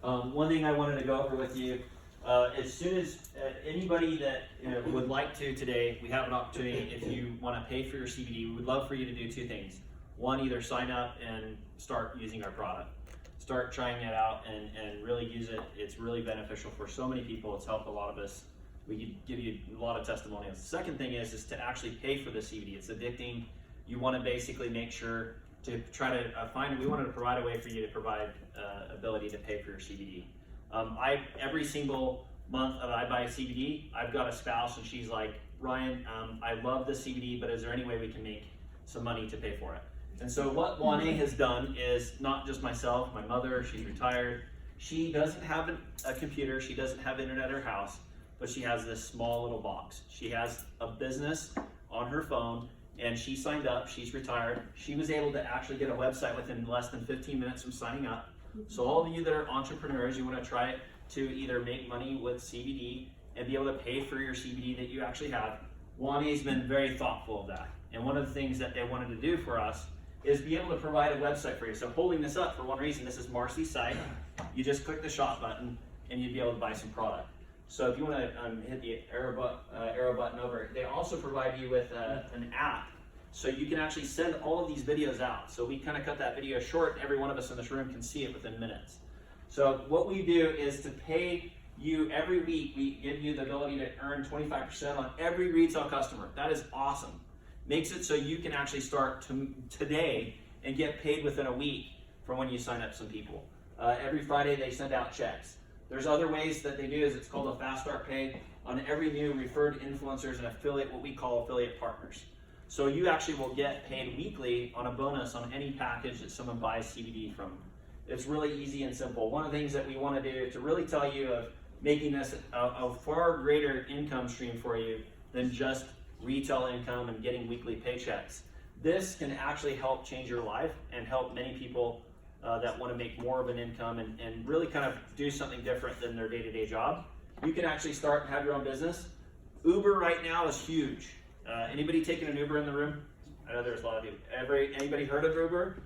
One thing I wanted to go over with you, as soon as anybody that would like to today, we have an opportunity. If you want to pay for your CBD, we would love for you to do two things. One, either sign up and start using our product. Start trying it out and really use it. It's really beneficial for so many people. It's helped a lot of us. We could give you a lot of testimonials. The second thing is to actually pay for the CBD. It's addicting. You want to basically make sure to try to we wanted to provide a way for you to provide ability to pay for your CBD. Every single month I buy a CBD, I've got a spouse and she's like, Ryan, I love the CBD, but is there any way we can make some money to pay for it? And so what Wanae has done is not just myself, my mother, she's retired. She doesn't have a computer, she doesn't have internet at her house, but she has this small little box. She has a business on her phone and she signed up, she's retired. She was able to actually get a website within less than 15 minutes from signing up. So all of you that are entrepreneurs, you want to try to either make money with CBD and be able to pay for your CBD that you actually have. Wanae's been very thoughtful of that. And one of the things that they wanted to do for us is be able to provide a website for you. So holding this up for one reason, this is Marcy's site. You just click the shop button and you'd be able to buy some product. So if you want to hit the arrow button over, they also provide you with an app. So you can actually send all of these videos out. So we kind of cut that video short. Every one of us in this room can see it within minutes. So what we do is to pay you every week, we give you the ability to earn 25% on every retail customer. That is awesome. Makes it so you can actually start today and get paid within a week from when you sign up some people. Every Friday they send out checks. There's other ways that they do is it's called a fast start pay on every new referred influencers and affiliate, what we call affiliate partners. So you actually will get paid weekly on a bonus on any package that someone buys CBD from. It's really easy and simple. One of the things that we want to do to really tell you of making this a far greater income stream for you than just retail income and getting weekly paychecks. This can actually help change your life and help many people that want to make more of an income and really kind of do something different than their day-to-day job. You can actually start and have your own business. Uber right now is huge. Anybody taking an Uber in the room? I know there's a lot of you. Anybody heard of Uber?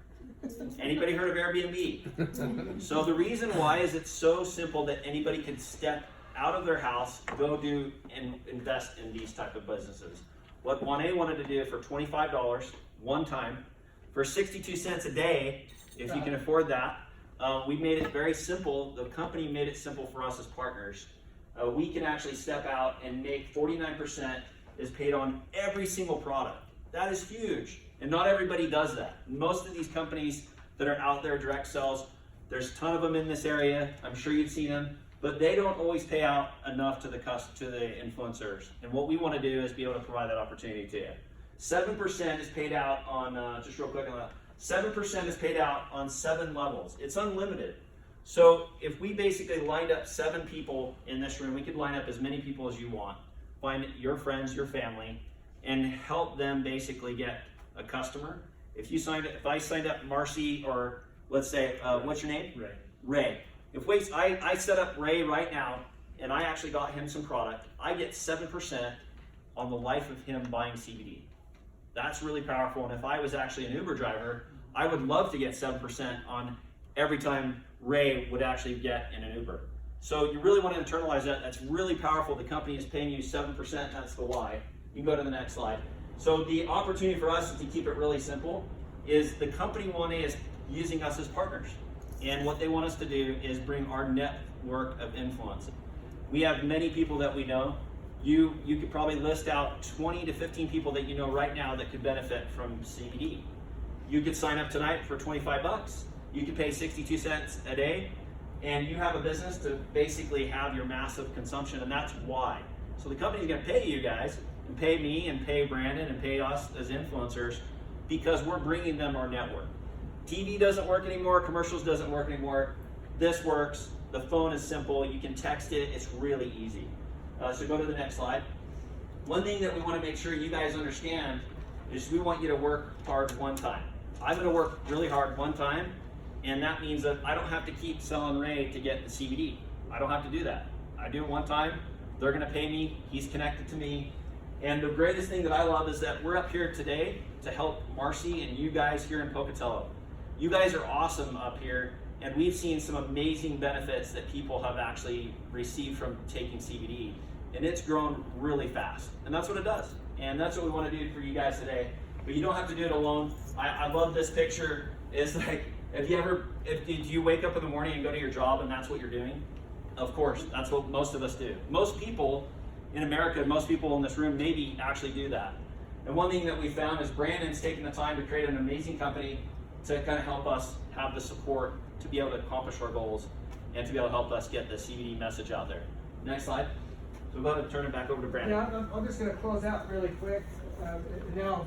Anybody heard of Airbnb? So the reason why is it's so simple that anybody can step out of their house, go do and invest in these type of businesses. What Wanae wanted to do for $25 one time, for 62 cents a day, if you can afford that, we made it very simple. The company made it simple for us as partners. We can actually step out and make 49% is paid on every single product. That is huge. And not everybody does that. Most of these companies that are out there, direct sales, there's a ton of them in this area. I'm sure you've seen them, but they don't always pay out enough to the influencers. And what we want to do is be able to provide that opportunity to you. 7% is paid out on, just real quick on that, 7% is paid out on 7 levels. It's unlimited. So if we basically lined up 7 people in this room, we could line up as many people as you want, find your friends, your family, and help them basically get a customer. If I signed up Marcy, or let's say, what's your name? Ray. Ray. If I set up Ray right now, and I actually got him some product, I get 7% on the life of him buying CBD. That's really powerful. And if I was actually an Uber driver, I would love to get 7% on every time Ray would actually get in an Uber. So you really want to internalize that. That's really powerful. The company is paying you 7%. That's the why. You can go to the next slide. So the opportunity for us, to keep it really simple, is the company Wanae is using us as partners. And what they want us to do is bring our network of influence. We have many people that we know You could probably list out 20 to 15 people that you know right now that could benefit from CBD. You could sign up tonight for 25 bucks. You could pay 62 cents a day, and you have a business to basically have your massive consumption, and that's why. So the company's gonna pay you guys, and pay me, and pay Brandon, and pay us as influencers, because we're bringing them our network. TV doesn't work anymore, commercials doesn't work anymore. This works, the phone is simple, you can text it, it's really easy. So go to the next slide. One thing that we wanna make sure you guys understand is we want you to work hard one time. I'm gonna work really hard one time, and that means that I don't have to keep selling Ray to get the CBD. I don't have to do that. I do it one time, they're gonna pay me, he's connected to me. And the greatest thing that I love is that we're up here today to help Marcy and you guys here in Pocatello. You guys are awesome up here, and we've seen some amazing benefits that people have actually received from taking CBD. And it's grown really fast, and that's what it does. And that's what we want to do for you guys today. But you don't have to do it alone. I love this picture. It's like, if you wake up in the morning and go to your job and that's what you're doing? Of course, that's what most of us do. Most people in America, most people in this room maybe actually do that. And one thing that we found is Brandon's taken the time to create an amazing company to kind of help us have the support to be able to accomplish our goals and to be able to help us get the CBD message out there. Next slide. So we're about to turn it back over to Brandon. Yeah, I'm just going to close out really quick. Now,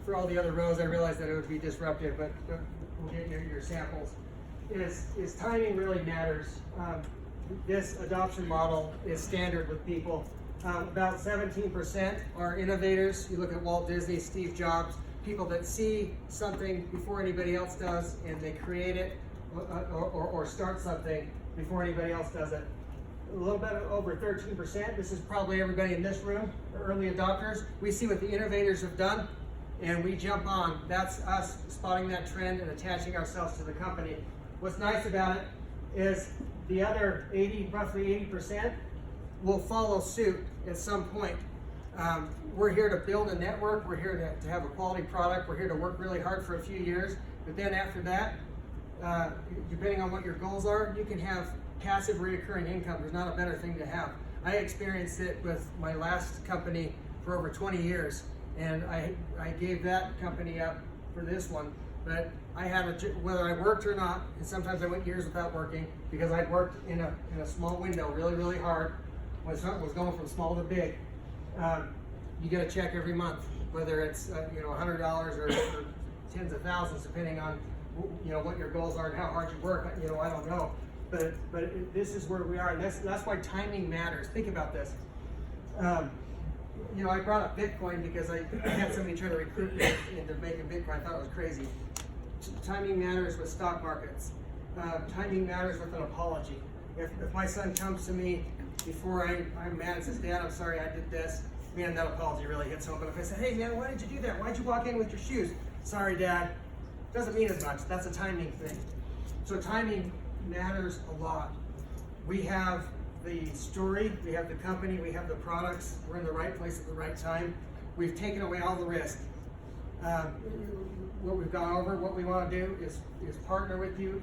for all the other rows, I realized that it would be disruptive, but we'll get your samples. Is timing really matters. This adoption model is standard with people. About 17% are innovators. You look at Walt Disney, Steve Jobs, people that see something before anybody else does, and they create it or start something before anybody else does it. A little bit over 13%. This is probably everybody in this room, the early adopters. We see what the innovators have done, and we jump on. That's us spotting that trend and attaching ourselves to the company. What's nice about it is the other roughly 80% will follow suit at some point. We're here to build a network. We're here to have a quality product. We're here to work really hard for a few years. But then after that, depending on what your goals are, you can have passive reoccurring income. There's not a better thing to have. I experienced it with my last company for over 20 years, and I gave that company up for this one. But I had whether I worked or not, and sometimes I went years without working because I'd worked in a small window really, really hard. When something was going from small to big, you get a check every month, whether it's $100 or tens of thousands, depending on what your goals are and how hard you work. I don't know. But this is where we are, and that's why timing matters. Think about this. I brought up Bitcoin because I had somebody try to recruit me into making Bitcoin. I thought it was crazy. Timing matters with stock markets. Timing matters with an apology. If my son comes to me before I'm mad and says, "Dad, I'm sorry I did this," man, that apology really hits home. But if I say, "Hey, man, why did you do that? Why'd you walk in with your shoes?" "Sorry, Dad," doesn't mean as much. That's a timing thing. So timing matters a lot. We have the story, we have the company, we have the products. We're in the right place at the right time. We've taken away all the risk. What we've gone over, what we want to do is partner with you,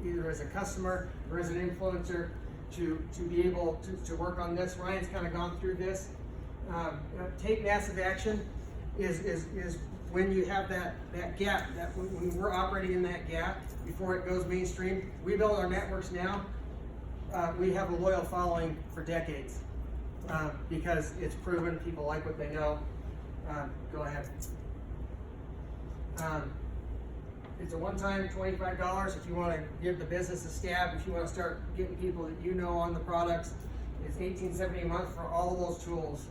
either as a customer or as an influencer, to be able to work on this. Ryan's kind of gone through this. Take massive action is when you have that gap, that when we're operating in that gap before it goes mainstream. We build our networks now. We have a loyal following for decades because it's proven. People like what they know. Go ahead. It's a one-time $25 if you want to give the business a stab. If you want to start getting people that you know on the products, it's $18.70 a month for all of those tools.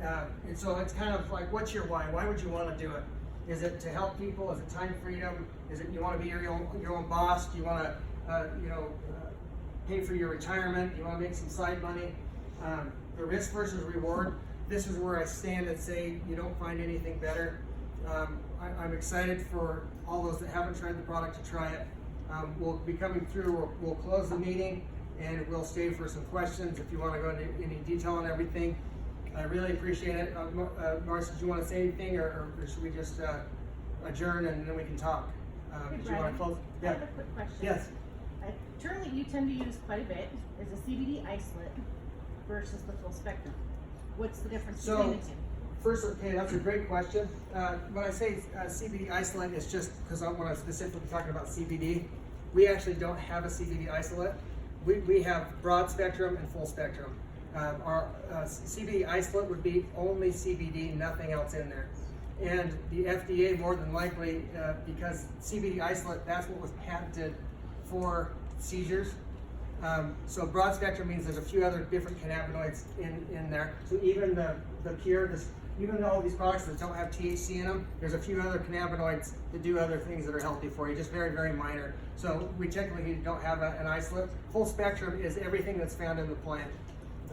And so it's kind of like, what's your why? Why would you want to do it? Is it to help people? Is it time freedom? Is it you want to be your own boss? Do you want to pay for your retirement? Do you want to make some side money? The risk versus reward. This is where I stand and say you don't find anything better. I'm excited for all those that haven't tried the product to try it. We'll be coming through. We'll close the meeting and we'll stay for some questions if you want to go into any detail on everything. I really appreciate it. Marcy, do you want to say anything, or should we just adjourn and then we can talk? Do you want to close? I have a quick question. Yes. A term that you tend to use quite a bit is a CBD isolate. versus the full spectrum? What's the difference So- between the two? First, okay, that's a great question. When I say CBD isolate, it's just because when I'm specifically talking about CBD, we actually don't have a CBD isolate. We have broad spectrum and full spectrum. Our CBD isolate would be only CBD, nothing else in there. And the FDA more than likely, because CBD isolate, that's what was patented for seizures. So broad spectrum means there's a few other different cannabinoids in there. So even the pure, even all these products that don't have THC in them, there's a few other cannabinoids that do other things that are healthy for you, just very, very minor. So we technically don't have an isolate. Full spectrum is everything that's found in the plant.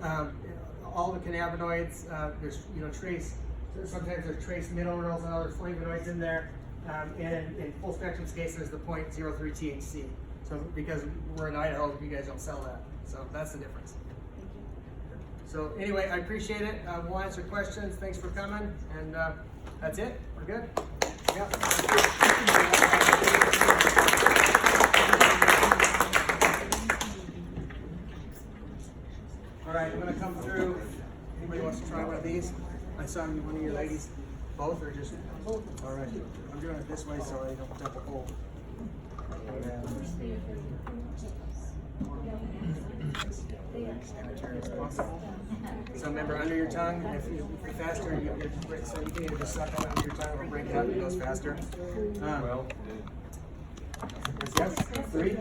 All the cannabinoids, there's trace, sometimes there's trace minerals and other flavonoids in there. And in full spectrum's case, there's the 0.03 THC. So because we're in Idaho, you guys don't sell that. So that's the difference. So anyway, I appreciate it. We'll answer questions. Thanks for coming. And that's it. We're good. Yeah. All right, I'm going to come through. Anybody wants to try one of these? I saw one of your ladies. Both or just? Both. All right. I'm doing it this way so I don't dump a hole. So remember, under your tongue, if you're faster, so you can either just suck on under your tongue or break it up, it goes faster. Yes, 3.